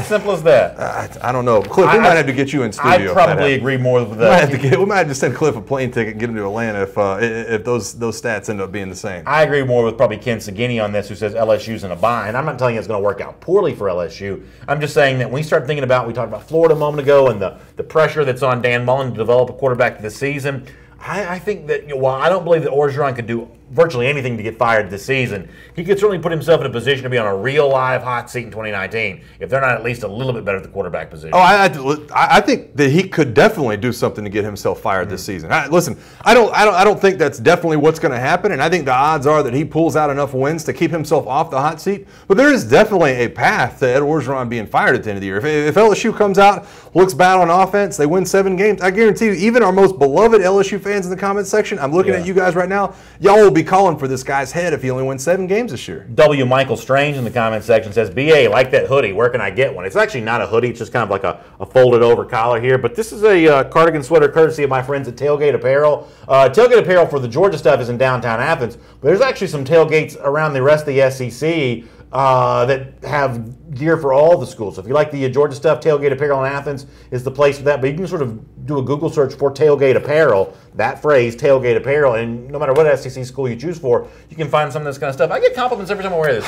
Simple as that. I don't know. Cliff, we might have to get you in studio. I probably agree more with that. We might have to send Cliff a plane ticket and get him to Atlanta if those stats end up being the same. I agree more with probably Ken Sagini on this, who says LSU's in a bind. I'm not telling you it's going to work out poorly for LSU. I'm just saying that when we start thinking about, we talked about Florida a moment ago and the pressure that's on Dan Mullen to develop a quarterback this season. I think that while I don't believe that Orgeron could do virtually anything to get fired this season, he could certainly put himself in a position to be on a real live hot seat in 2019 if they're not at least a little bit better at the quarterback position. Oh, I think that he could definitely do something to get himself fired this season. Listen, I don't think that's definitely what's going to happen, and I think the odds are that he pulls out enough wins to keep himself off the hot seat. But there is definitely a path to Ed Orgeron being fired at the end of the year. If LSU comes out, looks bad on offense, they win 7 games, I guarantee you, even our most beloved LSU fans in the comments section, I'm looking at you guys right now, y'all will be calling for this guy's head if he only wins 7 games this year. W. Michael Strange in the comment section says, BA, like that hoodie, where can I get one? It's actually not a hoodie, it's just kind of like a folded over collar here, but this is a cardigan sweater courtesy of my friends at Tailgate Apparel. Tailgate Apparel for the Georgia stuff is in downtown Athens, but there's actually some tailgates around the rest of the SEC that have gear for all the schools. So if you like the Georgia stuff, Tailgate Apparel in Athens is the place for that. But you can sort of do a Google search for Tailgate Apparel, that phrase, Tailgate Apparel, and no matter what SEC school you choose for, you can find some of this kind of stuff. I get compliments every time I wear this.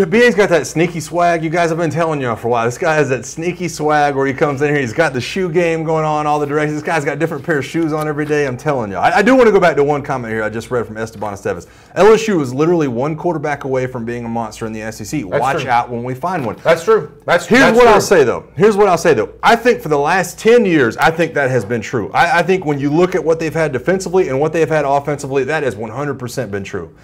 BA's got that sneaky swag. You guys have been telling you for a while. This guy has that sneaky swag where he comes in here. He's got the shoe game going on all the directions. This guy's got a different pair of shoes on every day. I'm telling you. I do want to go back to one comment here I just read from Esteban Esteves. LSU is literally one quarterback away from being a monster in the SEC. Watch out when we find one. That's true. Here's what I'll say, though. I think for the last 10 years, I think that has been true. I think when you look at what they've had defensively and what they've had offensively, that has 100% been true.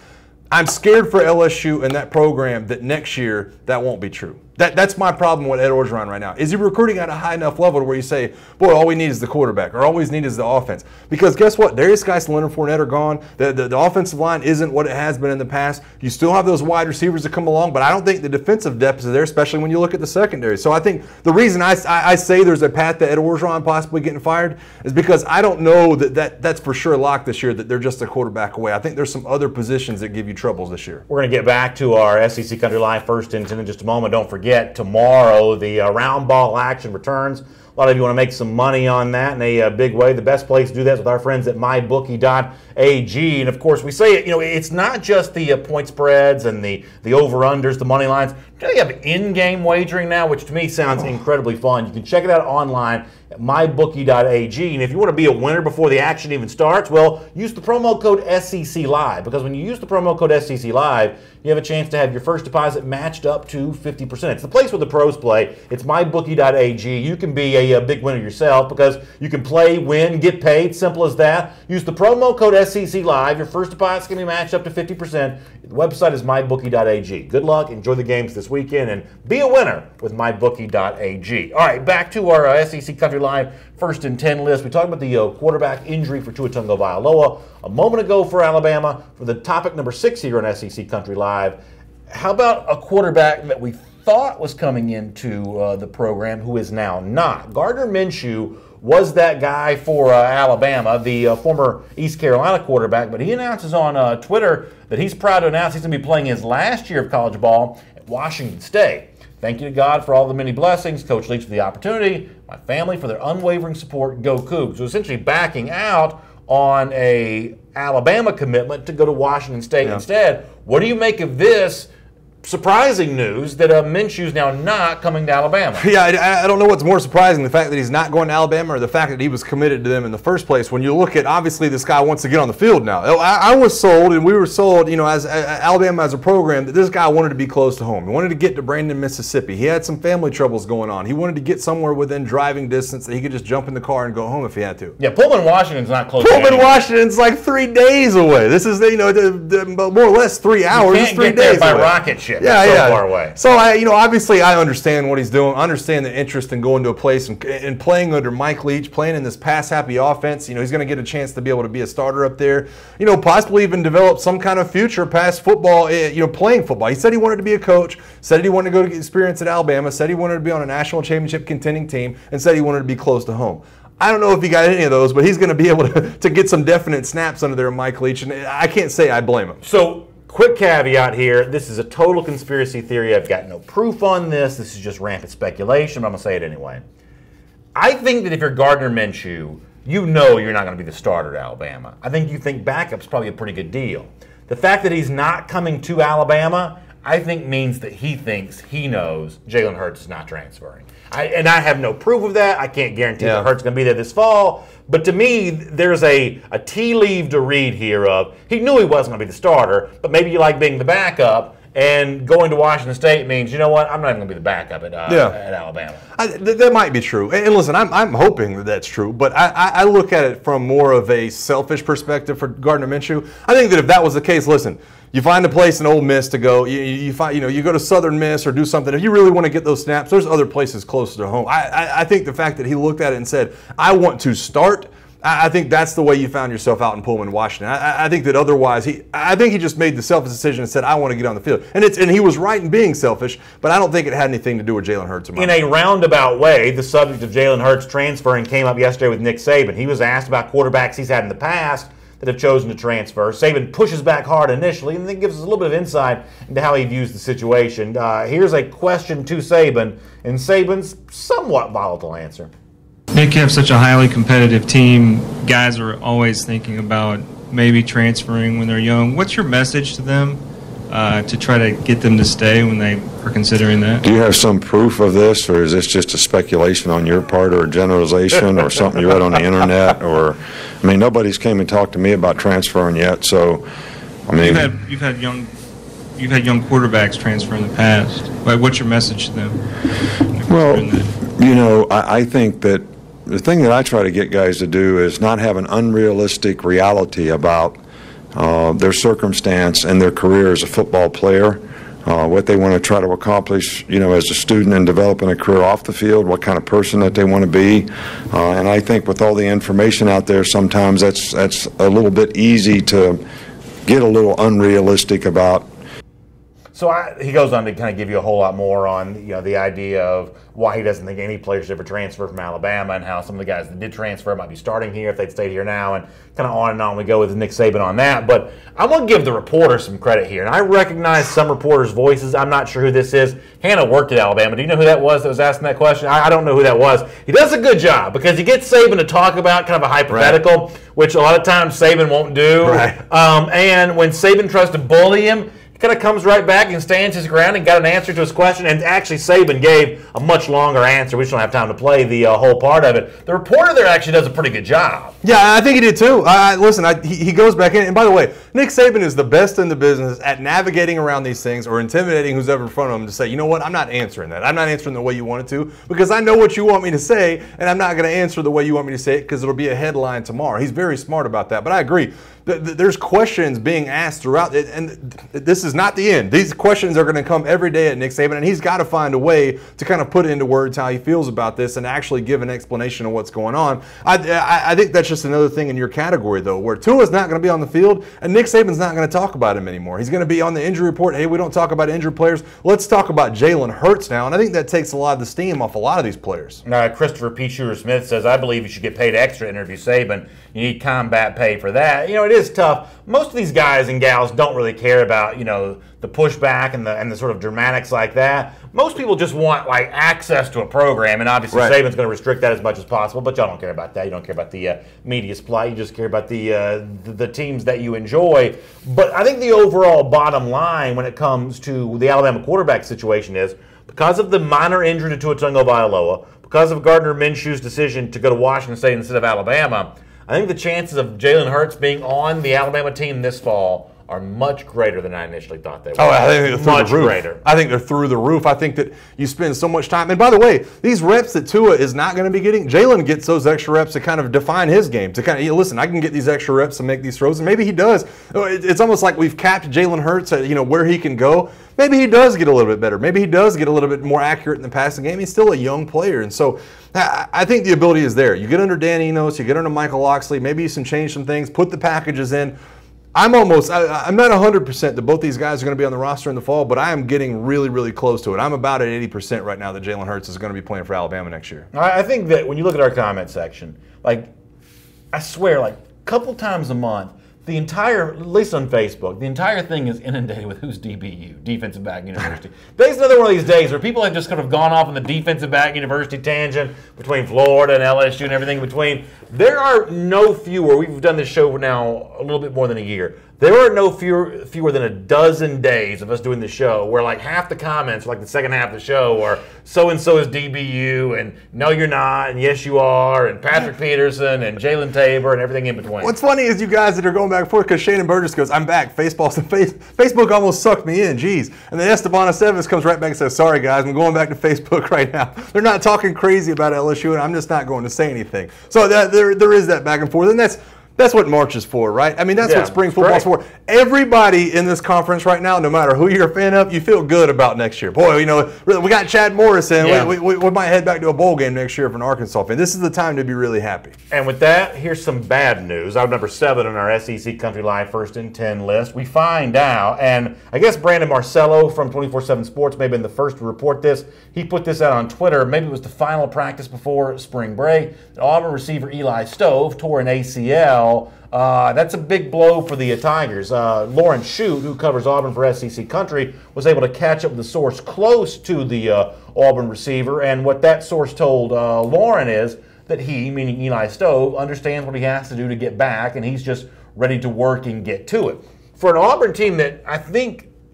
I'm scared for LSU and that program that next year that won't be true. That's my problem with Ed Orgeron right now. Is he recruiting at a high enough level to where you say, boy, all we need is the quarterback, or all we need is the offense? Because guess what? Darius Geis and Leonard Fournette are gone. The offensive line isn't what it has been in the past. You still have those wide receivers that come along, but I don't think the defensive depth is there, especially when you look at the secondary. So I think the reason I say there's a path to Ed Orgeron possibly getting fired is because I don't know that's for sure locked this year, that they're just a quarterback away. I think there's some other positions that give you troubles this year. We're going to get back to our SEC Country Live First and 10 in just a moment. Don't forget, tomorrow the round ball action returns. A lot of you want to make some money on that in a big way. The best place to do that is with our friends at mybookie.ag. And of course, we say it's not just the point spreads and the over-unders, the money lines. You have in-game wagering now, which to me sounds incredibly fun. You can check it out online at mybookie.ag. And if you want to be a winner before the action even starts, well, use the promo code SEC Live, because when you use the promo code SEC Live, you have a chance to have your first deposit matched up to 50%. It's the place where the pros play. It's mybookie.ag. You can be a big winner yourself because you can play, win, get paid. Simple as that. Use the promo code SEC Live. Your first deposit can be matched up to 50%. The website is mybookie.ag. Good luck. Enjoy the games this weekend and be a winner with mybookie.ag. All right, back to our SEC Country Live First and 10 list. We talked about the quarterback injury for Tua Tagovailoa a moment ago for Alabama. For the topic number 6 here on SEC Country Live, how about a quarterback that we thought was coming into the program who is now not? Gardner Minshew was that guy for Alabama, the former East Carolina quarterback, but he announces on Twitter that he's proud to announce he's going to be playing his last year of college ball at Washington State. Thank you to God for all the many blessings, Coach Leach for the opportunity, my family for their unwavering support, go Cougs. So essentially backing out on a Alabama commitment to go to Washington State instead. What do you make of this? surprising news that Minshew's now not coming to Alabama. Yeah, I don't know what's more surprising, the fact that he's not going to Alabama or the fact that he was committed to them in the first place. When you look at, obviously, this guy wants to get on the field now. I was sold, and we were sold, as Alabama as a program, that this guy wanted to be close to home. He wanted to get to Brandon, Mississippi. He had some family troubles going on. He wanted to get somewhere within driving distance that he could just jump in the car and go home if he had to. Yeah, Pullman, Washington's not close. Pullman, Washington's like 3 days away. This is, more or less 3 hours. You can't 3 get there days by away. rocket ship. Yeah, it's so far away. So obviously I understand what he's doing. I understand the interest in going to a place and playing under Mike Leach, playing in this pass-happy offense. He's going to get a chance to be able to be a starter up there. Possibly even develop some kind of future past football, playing football. He said he wanted to be a coach, said he wanted to go to get experience at Alabama, said he wanted to be on a national championship contending team, and said he wanted to be close to home. I don't know if he got any of those, but he's going to be able to get some definite snaps under there, Mike Leach, and I can't say I blame him. So, quick caveat here. This is a total conspiracy theory. I've got no proof on this. This is just rampant speculation, but I'm going to say it anyway. I think that if you're Gardner Minshew, you know you're not going to be the starter at Alabama. I think you think backup's probably a pretty good deal. The fact that he's not coming to Alabama, I think means that he thinks he knows Jalen Hurts is not transferring. I have no proof of that. I can't guarantee that Hurts is going to be there this fall. But to me, there's a tea leaf to read here of he knew he wasn't going to be the starter, but maybe you like being the backup. And going to Washington State means, you know what, I'm not even going to be the backup at Alabama. That might be true. And listen, I'm hoping that that's true, but I look at it from more of a selfish perspective for Gardner Minshew. I think that if that was the case, listen, you find a place in Ole Miss to go. You go to Southern Miss or do something. If you really want to get those snaps, there's other places closer to home. I think the fact that he looked at it and said, I want to start, I think that's the way you found yourself out in Pullman, Washington. I think that otherwise, I think he just made the selfish decision and said, I want to get on the field. And he was right in being selfish, but I don't think it had anything to do with Jalen Hurts. In a roundabout way, the subject of Jalen Hurts transferring came up yesterday with Nick Saban. He was asked about quarterbacks he's had in the past that have chosen to transfer. Saban pushes back hard initially and then gives us a little bit of insight into how he views the situation. Here's a question to Saban, and Saban's somewhat volatile answer. Nick, you have such a highly competitive team. Guys are always thinking about maybe transferring when they're young. What's your message to them to try to get them to stay when they are considering that? Do you have some proof of this, or is this just a speculation on your part or a generalization or something you read on the internet? Nobody's came and talked to me about transferring yet, so, You've had young quarterbacks transfer in the past. What's your message to them? Well, I think that the thing that I try to get guys to do is not have an unrealistic reality about their circumstance and their career as a football player, what they want to try to accomplish, as a student and developing a career off the field, what kind of person that they want to be. And I think with all the information out there, sometimes that's a little bit easy to get a little unrealistic about. So he goes on to kind of give you a whole lot more on the idea of why he doesn't think any players should ever transfer from Alabama and how some of the guys that did transfer might be starting here if they'd stayed here now, and kind of on and on we go with Nick Saban on that. But I'm going to give the reporter some credit here, and I recognize some reporters' voices. I'm not sure who this is. Hannah worked at Alabama. Do you know who that was asking that question? I don't know who that was. He does a good job because he gets Saban to talk about kind of a hypothetical, which a lot of times Saban won't do. Right. And when Saban tries to bully him, kind of comes right back and stands his ground and got an answer to his question. And actually, Saban gave a much longer answer. We just don't have time to play the whole part of it. The reporter there actually does a pretty good job. Yeah, I think he did too. He goes back in. And by the way, Nick Saban is the best in the business at navigating around these things or intimidating who's ever in front of him to say, you know what, I'm not answering that. I'm not answering the way you want it to because I know what you want me to say, and I'm not going to answer the way you want me to say it because it'll be a headline tomorrow. He's very smart about that. But I agree. There's questions being asked throughout, and this is not the end. These questions are going to come every day at Nick Saban, and he's got to find a way to kind of put into words how he feels about this and actually give an explanation of what's going on. I think that's just another thing in your category, though, where Tua's not going to be on the field, and Nick Saban's not going to talk about him anymore. He's going to be on the injury report. Hey, we don't talk about injured players. Let's talk about Jalen Hurts now, and I think that takes a lot of the steam off a lot of these players. Christopher P. Smith says, I believe you should get paid extra to interview Saban. You need combat pay for that. It is tough. Most of these guys and gals don't really care about, the pushback and the sort of dramatics like that. Most people just want like access to a program, and obviously Saban's going to restrict that as much as possible. But y'all don't care about that. You don't care about the media's plight. You just care about the teams that you enjoy. But I think the overall bottom line when it comes to the Alabama quarterback situation is because of the minor injury to Tua Tagovailoa, because of Gardner Minshew's decision to go to Washington State instead of Alabama, I think the chances of Jalen Hurts being on the Alabama team this fall are much greater than I initially thought they were. Oh, I think they're through much the roof. Greater. I think they're through the roof. I think that you spend so much time. And by the way, these reps that Tua is not going to be getting, Jalen gets those extra reps to kind of define his game. To kind of, listen, I can get these extra reps to make these throws, and maybe he does. It's almost like we've capped Jalen Hurts at where he can go. Maybe he does get a little bit better. Maybe he does get a little bit more accurate in the passing game. He's still a young player, and so I think the ability is there. You get under Dan Enos, you get under Michael Locksley. Maybe you can change some things, put the packages in. I'm not 100% that both these guys are going to be on the roster in the fall, but I am getting really, really close to it. I'm about at 80% right now that Jalen Hurts is going to be playing for Alabama next year. I think that when you look at our comment section, I swear, a couple times a month, the entire, at least on Facebook, the entire thing is inundated with who's DBU, defensive back university. Today's another one of these days where people have just kind of gone off on the defensive back university tangent between Florida and LSU and everything in between. There are no fewer, we've done this show now a little bit more than a year, there are no fewer than a dozen days of us doing the show where half the comments, the second half of the show, are so-and-so is DBU, and no you're not, and yes you are, and Patrick Peterson, and Jalen Tabor, and everything in between. What's funny is you guys that are going back and forth, because Shannon Burgess goes, I'm back, Facebook almost sucked me in, geez. And then Esteban Estevez comes right back and says, sorry guys, I'm going back to Facebook right now. They're not talking crazy about LSU, and I'm just not going to say anything. So there is that back and forth, and that's what March is for, right? I mean, that's what spring football's for. Everybody in this conference right now, no matter who you're a fan of, you feel good about next year. Boy, we got Chad Morrison. Yeah. We might head back to a bowl game next year for an Arkansas fan. This is the time to be really happy. And with that, here's some bad news. Our number 7 on our SEC Country Live First and 10 list. We find out, and I guess Brandon Marcello from 24/7 Sports may have been the first to report this. He put this out on Twitter. Maybe it was the final practice before spring break. Auburn receiver Eli Stove tore an ACL. That's a big blow for the Tigers. Lauren Shute, who covers Auburn for SEC Country, was able to catch up with a source close to the Auburn receiver, and what that source told Lauren is that he, meaning Eli Stove, understands what he has to do to get back, and he's just ready to work and get to it. For an Auburn team that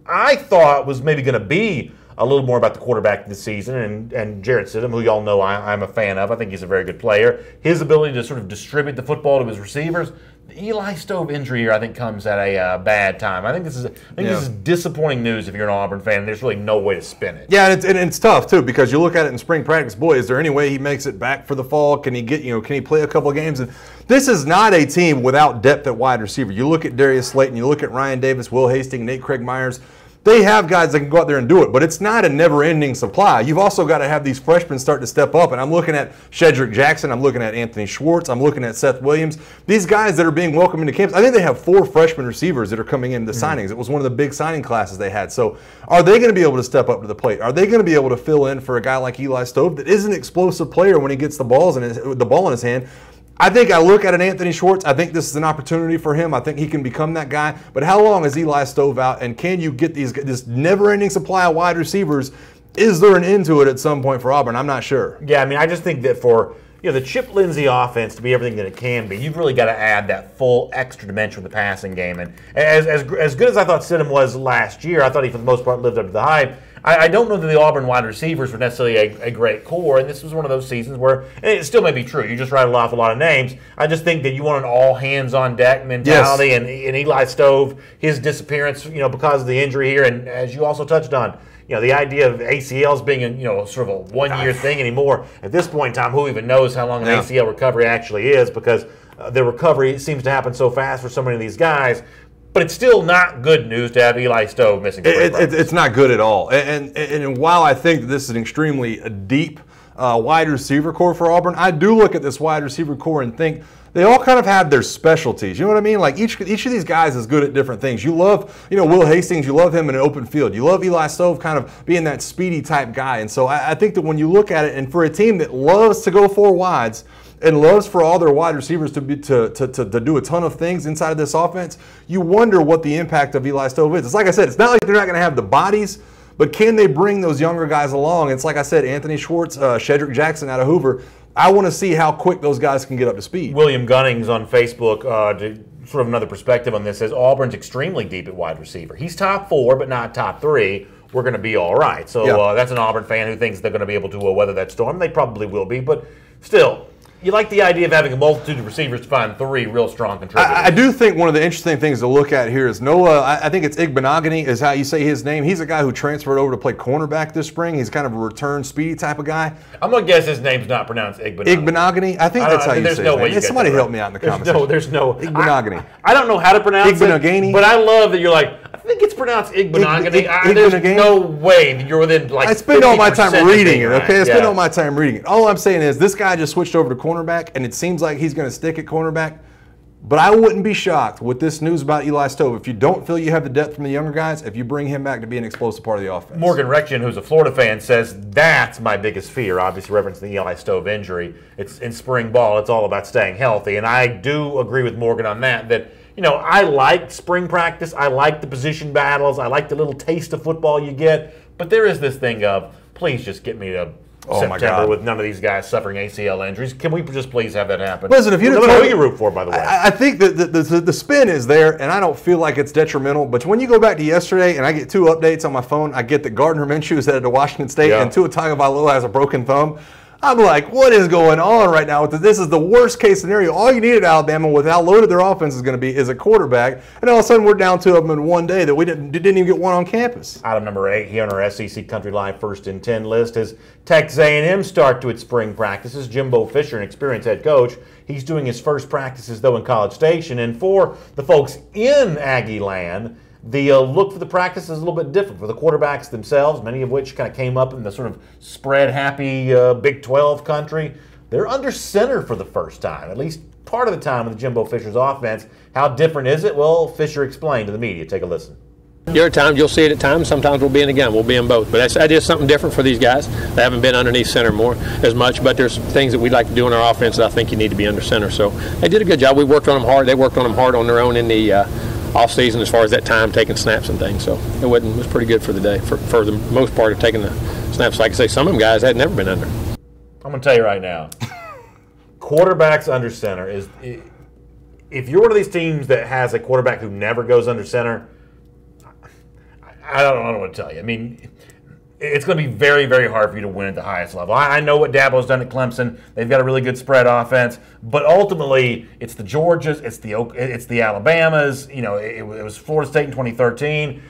I thought was maybe going to be a little more about the quarterback this season, and Jarrett Stidham, who y'all know I'm a fan of. I think he's a very good player. His ability to sort of distribute the football to his receivers. The Eli Stove injury here, I think, comes at a bad time. I think this is disappointing news if you're an Auburn fan. There's really no way to spin it. Yeah, and it's tough too, because you look at it in spring practice. Boy, is there any way he makes it back for the fall? Can he can he play a couple of games? And this is not a team without depth at wide receiver. You look at Darius Slayton, you look at Ryan Davis, Will Hastings, Nate Craig Myers. They have guys that can go out there and do it, but it's not a never-ending supply. You've also got to have these freshmen start to step up, and I'm looking at Shedrick Jackson, I'm looking at Anthony Schwartz, I'm looking at Seth Williams. These guys that are being welcomed into camps, I think they have 4 freshman receivers that are coming in the signings. It was one of the big signing classes they had. So are they going to be able to step up to the plate? Are they going to be able to fill in for a guy like Eli Stove that is an explosive player when he gets the ball in his hand? I think I look at an Anthony Schwartz. I think this is an opportunity for him. I think he can become that guy. But how long is Eli Stove out? And can you get this never-ending supply of wide receivers? Is there an end to it at some point for Auburn? I'm not sure. Yeah, I mean, I just think that for the Chip Lindsey offense to be everything that it can be, you've really got to add that full extra dimension with the passing game. And as good as I thought Stidham was last year, I thought he for the most part lived up to the hype. I don't know that the Auburn wide receivers were necessarily a great core, and this was one of those seasons where, and it still may be true, you just rattled off a lot of names. I just think that you want an all-hands-on-deck mentality, yes. and Eli Stove, his disappearance, because of the injury here, and as you also touched on, the idea of ACLs being sort of a one-year thing anymore. At this point in time, who even knows how long an ACL recovery actually is, because the recovery seems to happen so fast for so many of these guys. But it's still not good news to have Eli Stove missing. It's not good at all. And while I think this is an extremely deep wide receiver core for Auburn, I do look at this wide receiver core and think they all kind of have their specialties. You know what I mean? Like each of these guys is good at different things. You love, Will Hastings. You love him in an open field. You love Eli Stove kind of being that speedy type guy. And so I think that when you look at it, and for a team that loves to go 4 wides, and loves for all their wide receivers to do a ton of things inside of this offense, you wonder what the impact of Eli Stove is. It's like I said, it's not like they're not going to have the bodies, but can they bring those younger guys along? It's like I said, Anthony Schwartz, Shedrick Jackson out of Hoover. I want to see how quick those guys can get up to speed. William Gunnings on Facebook, sort of another perspective on this, says Auburn's extremely deep at wide receiver. He's top 4, but not top 3. We're going to be all right. So that's an Auburn fan who thinks they're going to be able to weather that storm. They probably will be, but still, you like the idea of having a multitude of receivers to find 3 real strong contributors. I do think one of the interesting things to look at here is Noah, I think it's Igbenogany is how you say his name. He's a guy who transferred over to play cornerback this spring. He's kind of a return speedy type of guy. I'm going to guess his name's not pronounced Igbenogany. Igbenogany? I think that's how you say it. Hey, somebody help me out in the comments. There's no. Igbenogany. I don't know how to pronounce Igbenogany. it, but I love that you're like, I think it's pronounced Igbenogany. There's no way that you're within like. I spend all my time reading it. Right. Okay, I spend all my time reading it. All I'm saying is this guy just switched over to cornerback, and it seems like he's going to stick at cornerback. But I wouldn't be shocked with this news about Eli Stove if you don't feel you have the depth from the younger guys, if you bring him back to be an explosive part of the offense. Morgan Rection, who's a Florida fan, says that's my biggest fear, obviously referencing the Eli Stove injury. It's in spring ball, it's all about staying healthy. And I do agree with Morgan on that I like spring practice. I like the position battles. I like the little taste of football you get. But there is this thing of, please just get me to September with none of these guys suffering ACL injuries. Can we just please have that happen? Listen, if you don't know who you root for, by the way. I think that the spin is there, and I don't feel like it's detrimental. But when you go back to yesterday, and I get 2 updates on my phone, I get that Gardner Minshew is headed to Washington State, and Tua Tagovailoa has a broken thumb. I'm like, what is going on right now? This is the worst case scenario. All you need at Alabama, with how loaded their offense is going to be, is a quarterback. And all of a sudden, we're down 2 of them in one day that we didn't even get one on campus. Item number 8 here on our SEC Country Live First and 10 list is Texas A&M start to its spring practices. Jimbo Fisher, an experienced head coach, he's doing his first practices, though, in College Station. And for the folks in Aggie land, the look for the practice is a little bit different for the quarterbacks themselves, many of which kind of came up in the sort of spread-happy Big 12 country. They're under center for the first time, at least part of the time with Jimbo Fisher's offense. How different is it? Well, Fisher explained to the media. Take a listen. There are times you'll see it at times. Sometimes we'll be in the gun. We'll be in both. But that is something different for these guys. They haven't been underneath center more as much. But there's things that we'd like to do in our offense that I think you need to be under center. So they did a good job. We worked on them hard. They worked on them hard on their own in the off season as far as that time taking snaps and things. So it was pretty good for the day for the most part of taking the snaps. Like I say, some of them guys had never been under. I'm going to tell you right now, quarterbacks under center is, if you're one of these teams that has a quarterback who never goes under center, I don't know what to tell you. I mean, it's going to be very, very hard for you to win at the highest level. I know what Dabo's done at Clemson. They've got a really good spread offense, but ultimately, it's the Georgias, it's the Alabamas. It was Florida State in 2013.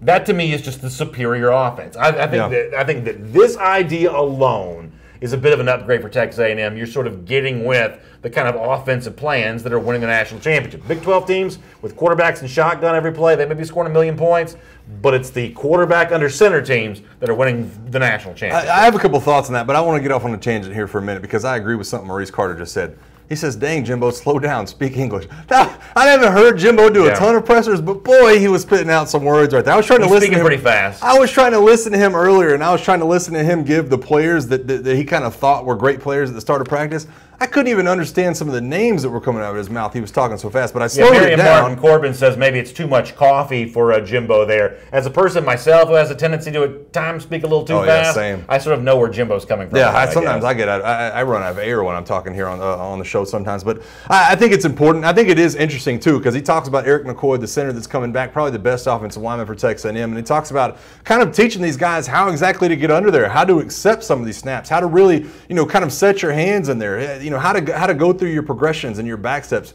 That to me is just the superior offense. I think that this idea alone is a bit of an upgrade for Texas A&M. You're sort of getting with the kind of offensive plans that are winning the national championship. Big 12 teams with quarterbacks and shotgun every play, they may be scoring 1 million points, but it's the quarterback under center teams that are winning the national championship. I have a couple thoughts on that, but I want to get off on a tangent here for a minute because I agree with something Maurice Carter just said. He says, dang, Jimbo, slow down, speak English. Now, I haven't heard Jimbo do a ton of pressers, but boy, he was spitting out some words right there. I was trying to listen to him pretty fast. I was trying to listen to him earlier, and I was trying to listen to him give the players that he kind of thought were great players at the start of practice. I couldn't even understand some of the names that were coming out of his mouth. He was talking so fast, but I slowed it down. Martin Corbin says maybe it's too much coffee for Jimbo there. As a person myself who has a tendency to at times speak a little too fast, same. I sort of know where Jimbo's coming from. Yeah, sometimes I get out. I run out of air when I'm talking here on the show sometimes, but I think it's important. I think it is interesting too because he talks about Eric McCoy, the center that's coming back, probably the best offensive lineman for Texas A&M, and he talks about kind of teaching these guys how exactly to get under there, how to accept some of these snaps, how to really kind of set your hands in there, how to go through your progressions and your back steps.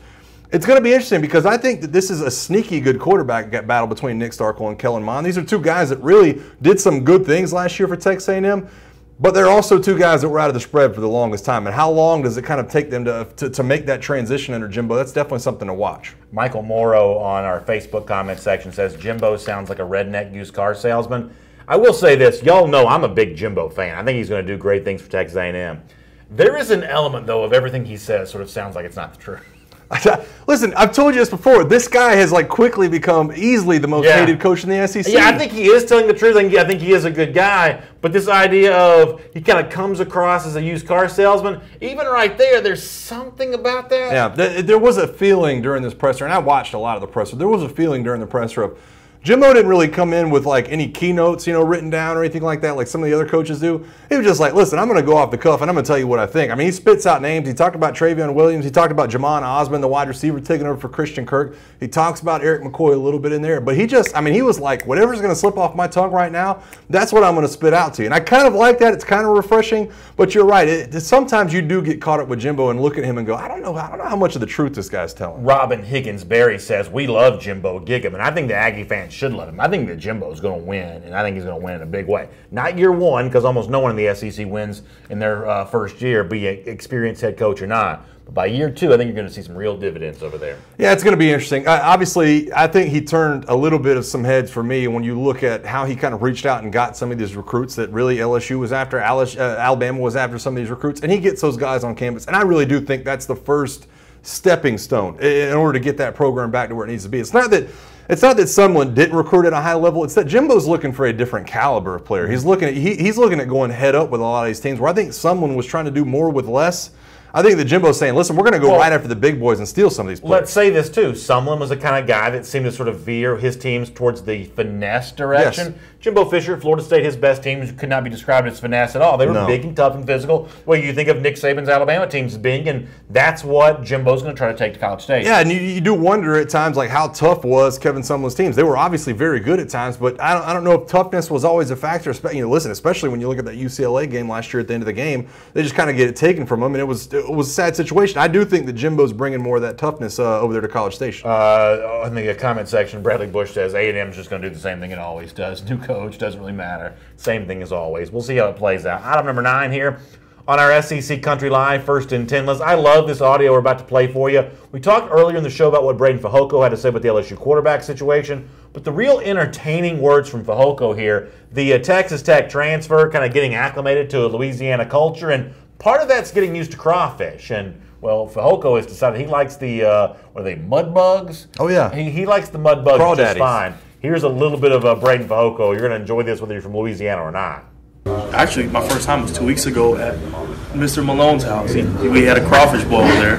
It's going to be interesting because I think that this is a sneaky good quarterback battle between Nick Starkel and Kellen Mond. These are 2 guys that really did some good things last year for Texas A&M, but they're also 2 guys that were out of the spread for the longest time. And how long does it kind of take them to make that transition under Jimbo? That's definitely something to watch. Michael Morrow on our Facebook comment section says, Jimbo sounds like a redneck used car salesman. I will say this. Y'all know I'm a big Jimbo fan. I think he's going to do great things for Texas A&M. There is an element, though, of everything he says sort of sounds like it's not the truth. Listen, I've told you this before. This guy has like quickly become easily the most hated coach in the SEC. Yeah, I think he is telling the truth. I think he is a good guy. But this idea of he kind of comes across as a used car salesman, even right there's something about that. Yeah, there was a feeling during this presser, and I watched a lot of the presser. There was a feeling during the presser of Jimbo didn't really come in with like any keynotes, written down or anything like that, like some of the other coaches do. He was just like, listen, I'm going to go off the cuff and I'm going to tell you what I think. I mean, he spits out names. He talked about Travion Williams. He talked about Jamon Osmond, the wide receiver, taking over for Christian Kirk. He talks about Eric McCoy a little bit in there. But he was like, whatever's going to slip off my tongue right now, that's what I'm going to spit out to you. And I kind of like that. It's kind of refreshing. But you're right. Sometimes you do get caught up with Jimbo and look at him and go, I don't know how much of the truth this guy's telling. Robin Higgins-Berry says, we love Jimbo Gig'em. And I think the Aggie fans should love him. I think that Jimbo's going to win, and I think he's going to win in a big way. Not year one, because almost no one in the SEC wins in their first year, be an experienced head coach or not. But by year two, I think you're going to see some real dividends over there. Yeah, it's going to be interesting. Obviously, I think he turned a little bit of some heads for me when you look at how he kind of reached out and got some of these recruits that really LSU was after, Alabama was after some of these recruits, and he gets those guys on campus. And I really do think that's the first stepping stone in order to get that program back to where it needs to be. It's not that someone didn't recruit at a high level. It's that Jimbo's looking for a different caliber of player. He's looking at going head up with a lot of these teams where I think someone was trying to do more with less. I think that Jimbo's saying, listen, we're going to go right after the big boys and steal some of these players. Let's say this, too. Sumlin was the kind of guy that seemed to sort of veer his teams towards the finesse direction. Yes. Jimbo Fisher at Florida State, his best teams could not be described as finesse at all. They were big and tough and physical. Well, you think of Nick Saban's Alabama teams as being, and that's what Jimbo's going to try to take to College State. Yeah, and you do wonder at times like how tough was Kevin Sumlin's teams. They were obviously very good at times, but I don't know if toughness was always a factor. Listen, especially when you look at that UCLA game last year at the end of the game, they just kind of get it taken from them, and it was a sad situation. I do think that Jimbo's bringing more of that toughness over there to College Station. In the comment section, Bradley Bush says A&M's just going to do the same thing it always does. New coach, doesn't really matter. Same thing as always. We'll see how it plays out. Item number 9 here on our SEC Country Live, 1st and 10 list. I love this audio we're about to play for you. We talked earlier in the show about what Braden Fehoko had to say about the LSU quarterback situation, but the real entertaining words from Fehoko here, the Texas Tech transfer, kind of getting acclimated to a Louisiana culture, and part of that's getting used to crawfish. And well, Fehoko has decided he likes the, what are they, mud bugs? Oh, yeah. He likes the mud bugs just fine. Here's a little bit of Braden Fehoko. You're going to enjoy this whether you're from Louisiana or not. Actually, my first time was 2 weeks ago at Mr. Malone's house. We had a crawfish boil there,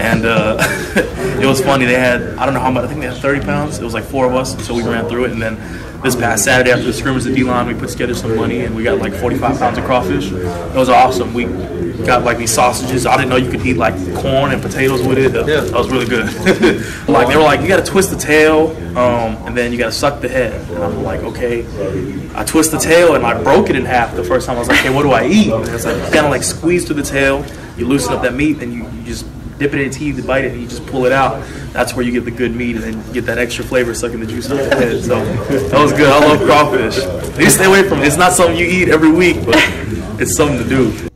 and it was funny. They had, I don't know how much, I think they had 30 pounds. It was like 4 of us, so we ran through it, and then this past Saturday after the scrimmage at D-line, we put together some money, and we got like 45 pounds of crawfish. It was awesome. We got like these sausages. I didn't know you could eat like corn and potatoes with it. That was really good. Like they were like, you got to twist the tail, and then you got to suck the head. And I'm like, okay. I twist the tail and I broke it in half the first time. I was like, okay, what do I eat? And it's like you kind of like squeeze through the tail. You loosen up that meat, and you just dip it in your teeth, you bite it, and you just pull it out. That's where you get the good meat, and then you get that extra flavor sucking the juice out of the head. So that was good. I love crawfish. You stay away from it. It's not something you eat every week, but it's something to do.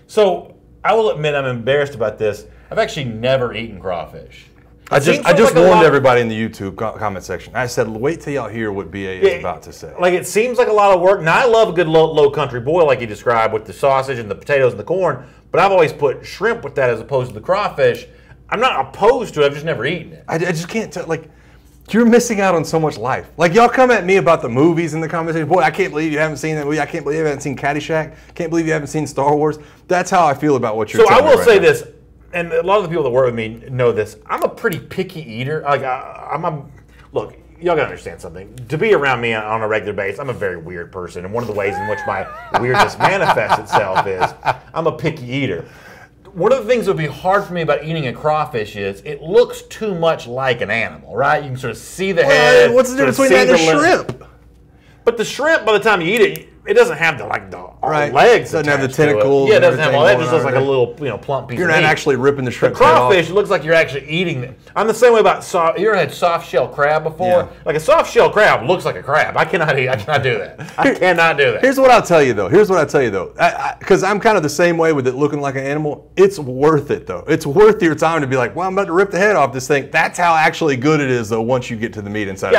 So I will admit I'm embarrassed about this. I've actually never eaten crawfish. I just warned everybody in the YouTube comment section. I said, wait till y'all hear what BA is about to say. Like, it seems like a lot of work. Now, I love a good low country boil like you described with the sausage and the potatoes and the corn, but I've always put shrimp with that as opposed to the crawfish. I'm not opposed to it. I've just never eaten it. I just can't tell. Like, you're missing out on so much life. Like, y'all come at me about the movies in the conversation. Boy, I can't believe you haven't seen that movie. I can't believe you haven't seen Caddyshack. Can't believe you haven't seen Star Wars. That's how I feel about what you're telling me. So I will say this. And a lot of the people that work with me know this. I'm a pretty picky eater. Like look, y'all gotta understand something. To be around me on a regular basis, I'm a very weird person, and one of the ways in which my weirdness manifests itself is I'm a picky eater. One of the things that would be hard for me about eating a crawfish is it looks too much like an animal, right? You can sort of see the head. What's the difference between that and shrimp? But the shrimp, by the time you eat it doesn't have the legs. Doesn't have the tentacles. Yeah, it doesn't have all that. It just looks like a little plump piece. You're of not meat. actually ripping the shrimp. The crawfish looks like you're actually eating them. I'm the same way about you ever had soft shell crab before? Yeah. Like a soft shell crab looks like a crab. I cannot do that. I cannot do that. Here's what I'll tell you though. Because I'm kind of the same way with it looking like an animal. It's worth it though. It's worth your time to be like, well, I'm about to rip the head off this thing. That's how actually good it is though. Once you get to the meat inside.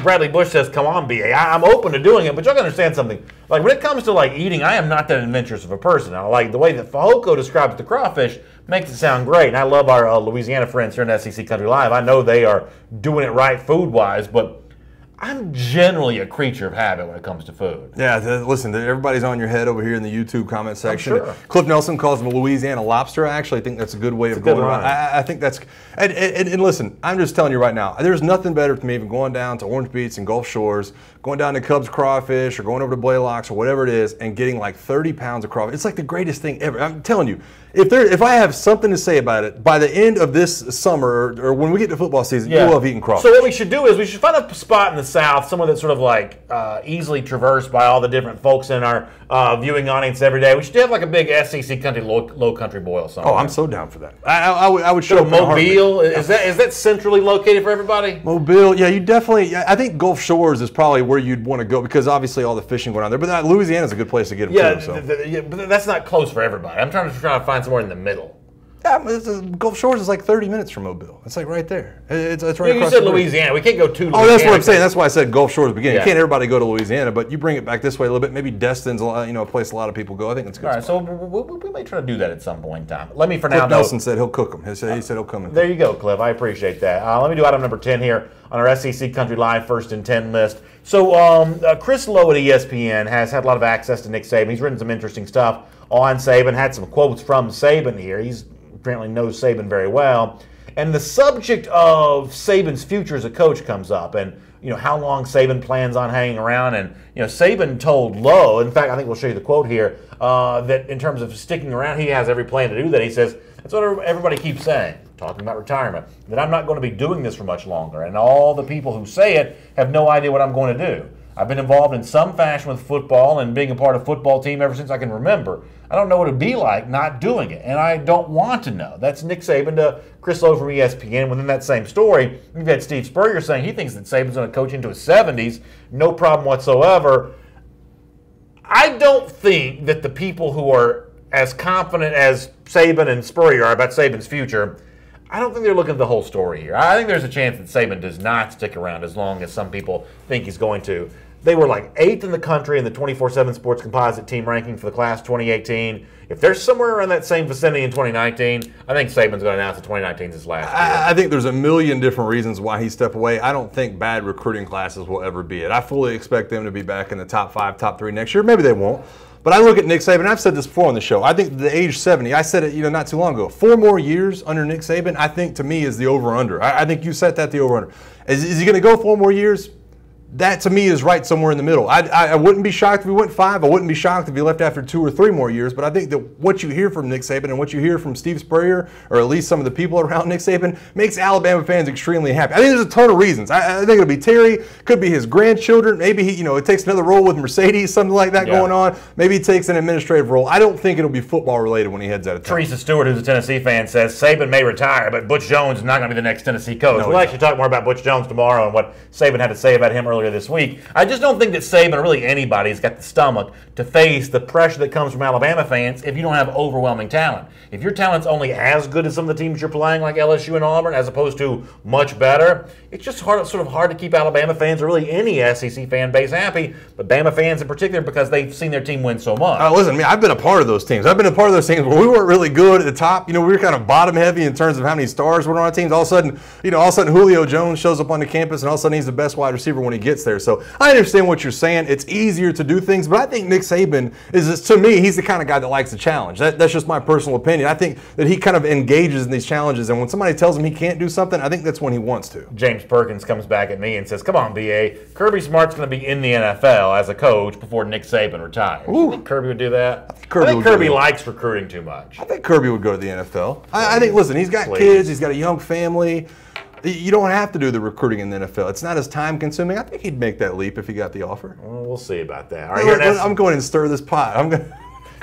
Bradley Bush says, "Come on, BA. I'm open to doing it, but y'all gotta understand something. Like when it comes to like eating, I am not that adventurous of a person. I like the way that Fehoko describes the crawfish. makes it sound great. And I love our Louisiana friends here in SEC Country Live. I know they are doing it right food-wise, but I'm generally a creature of habit when it comes to food. Yeah, listen, everybody's on your head over here in the YouTube comment section. Sure. Cliff Nelson calls them a Louisiana lobster. I actually think that's a good way of going around. I think that's, and listen, I'm just telling you right now, there's nothing better for me than going down to Orange Beach and Gulf Shores, going down to Cubs Crawfish or going over to Blaylock's or whatever it is and getting like 30 pounds of crawfish. It's like the greatest thing ever. I'm telling you, if I have something to say about it, by the end of this summer or when we get to football season, you will have eaten crawfish. So what we should do is we should find a spot in the South, somewhere that's sort of like easily traversed by all the different folks in our viewing audience every day. We should have like a big SEC country, low country boil somewhere. Oh, I'm so down for that. I would show up. Mobile, is that centrally located for everybody? Mobile, yeah, you definitely. I think Gulf Shores is probably where you'd want to go because obviously all the fishing going on there. But Louisiana's a good place to get them too. So. But that's not close for everybody. I'm trying to find somewhere in the middle. Yeah, Gulf Shores is like 30 minutes from Mobile. It's like right there. It's right across. You said Louisiana. We can't go to Louisiana. Oh, that's what I'm saying. That's why I said Gulf Shores at the beginning. Yeah. You can't everybody go to Louisiana, but you bring it back this way a little bit. Maybe Destin's a place a lot of people go. I think it's a good. All right, so we may try to do that at some point in time. Let me for now. Cliff Nelson said he'll cook them. He said he'll come in. There you go, Cliff. I appreciate that. Let me do item number 10 here on our SEC Country Live First and 10 list. So Chris Lowe at ESPN has had a lot of access to Nick Saban. He's written some interesting stuff on Saban. Had some quotes from Saban here. He's apparently knows Saban very well. And the subject of Saban's future as a coach comes up and, how long Saban plans on hanging around. And, Saban told Lowe, in fact, I think we'll show you the quote here, that in terms of sticking around, he has every plan to do that. He says, that's what everybody keeps saying, talking about retirement, that I'm not going to be doing this for much longer. And all the people who say it have no idea what I'm going to do. I've been involved in some fashion with football and being a part of a football team ever since I can remember. I don't know what it'd be like not doing it, and I don't want to know. That's Nick Saban to Chris Lowe from ESPN. Within that same story, we've had Steve Spurrier saying he thinks that Saban's going to coach into his 70s, no problem whatsoever. I don't think that the people who are as confident as Saban and Spurrier are about Saban's future, I don't think they're looking at the whole story here. I think there's a chance that Saban does not stick around as long as some people think he's going to. They were like 8th in the country in the 24/7 Sports Composite team ranking for the class 2018. If they're somewhere around that same vicinity in 2019, I think Saban's going to announce that 2019 is his last year. I think there's a million different reasons why he stepped away. I don't think bad recruiting classes will ever be it. I fully expect them to be back in the top 5, top 3 next year. Maybe they won't. But I look at Nick Saban, and I've said this before on the show. I think the age 70, I said it not too long ago, 4 more years under Nick Saban, I think to me is the over-under. I think you set that the over-under. Is he going to go 4 more years? That to me is right somewhere in the middle. I wouldn't be shocked if he went 5. I wouldn't be shocked if he left after 2 or 3 more years. But I think that what you hear from Nick Saban and what you hear from Steve Spurrier, or at least some of the people around Nick Saban, makes Alabama fans extremely happy. I think there's a ton of reasons. I think it'll be Terry, could be his grandchildren. Maybe he, it takes another role with Mercedes, something like that going on. Maybe he takes an administrative role. I don't think it'll be football related when he heads out of town. Teresa Stewart, who's a Tennessee fan, says Saban may retire, but Butch Jones is not going to be the next Tennessee coach. We'll actually talk more about Butch Jones tomorrow and what Saban had to say about him earlier this week. I just don't think that Saban, or really anybody, has got the stomach to face the pressure that comes from Alabama fans if you don't have overwhelming talent. If your talent's only as good as some of the teams you're playing, like LSU and Auburn, as opposed to much better, it's just hard to keep Alabama fans, or really any SEC fan base, happy, but Bama fans in particular, because they've seen their team win so much. Listen, I've been a part of those teams. I've been a part of those teams where we weren't really good at the top. We were kind of bottom heavy in terms of how many stars were on our teams. All of a sudden Julio Jones shows up on the campus, and all of a sudden he's the best wide receiver when he gets there. So I understand what you're saying. It's easier to do things, but I think Nick Saban to me, he's the kind of guy that likes a challenge. That's just my personal opinion. I think that he kind of engages in these challenges, and when somebody tells him he can't do something, I think that's when he wants to. James Perkins comes back at me and says, come on, BA, Kirby Smart's going to be in the NFL as a coach before Nick Saban retires. You think Kirby would do that? I think Kirby likes recruiting too much. I think Kirby would go to the NFL. I think, listen, he's got kids, he's got a young family. You don't have to do the recruiting in the NFL. It's not as time-consuming. I think he'd make that leap if he got the offer. Well, we'll see about that. All right, I'm going to stir this pot.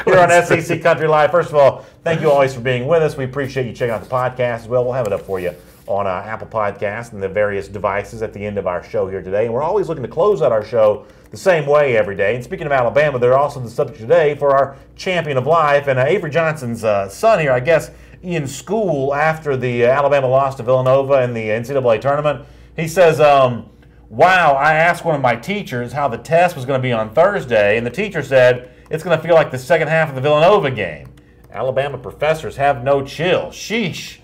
Here on SEC Country Live. First of all, thank you always for being with us. We appreciate you checking out the podcast as well. We'll have it up for you on Apple Podcasts and the various devices at the end of our show here today. And we're always looking to close out our show the same way every day. And speaking of Alabama, they're also the subject today for our Champion of Life. And Avery Johnson's son here, I guess, in school after the Alabama loss to Villanova in the NCAA tournament. He says, wow, I asked one of my teachers how the test was going to be on Thursday, and the teacher said it's going to feel like the second half of the Villanova game. Alabama professors have no chill. Sheesh.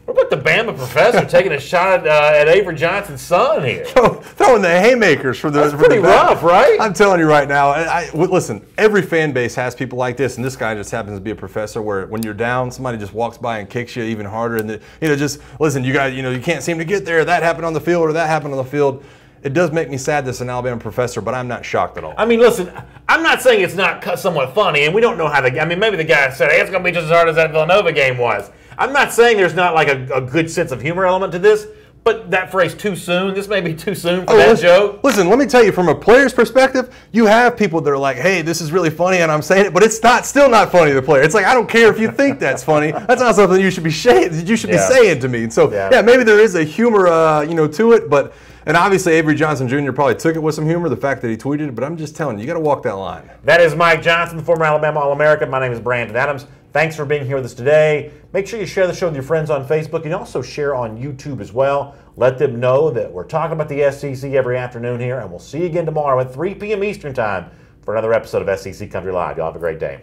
What about the Bama professor taking a shot at Avery Johnson's son here? Throwing the haymakers for the. That's pretty rough, right? I'm telling you right now. Listen, every fan base has people like this, and this guy just happens to be a professor. Where when you're down, somebody just walks by and kicks you even harder, and just listen. You guys, you can't seem to get there. That happened on the field, or that happened on the field. It does make me sad this is an Alabama professor, but I'm not shocked at all. I mean, listen, I'm not saying it's not somewhat funny, and we don't know how maybe the guy said, hey, it's going to be just as hard as that Villanova game was. I'm not saying there's not like a good sense of humor element to this, but that phrase too soon, this may be too soon for that joke. Listen, let me tell you, from a player's perspective, you have people that are like, hey, this is really funny, and I'm saying it, but it's still not funny to the player. It's like, I don't care if you think that's funny. That's not something you should be saying to me. And so, maybe there is a humor, to it, but. And obviously, Avery Johnson Jr. probably took it with some humor, the fact that he tweeted it, but I'm just telling you, you got to walk that line. That is Mike Johnson, the former Alabama All-American. My name is Brandon Adams. Thanks for being here with us today. Make sure you share the show with your friends on Facebook and also share on YouTube as well. Let them know that we're talking about the SEC every afternoon here, and we'll see you again tomorrow at 3 p.m. Eastern Time for another episode of SEC Country Live. Y'all have a great day.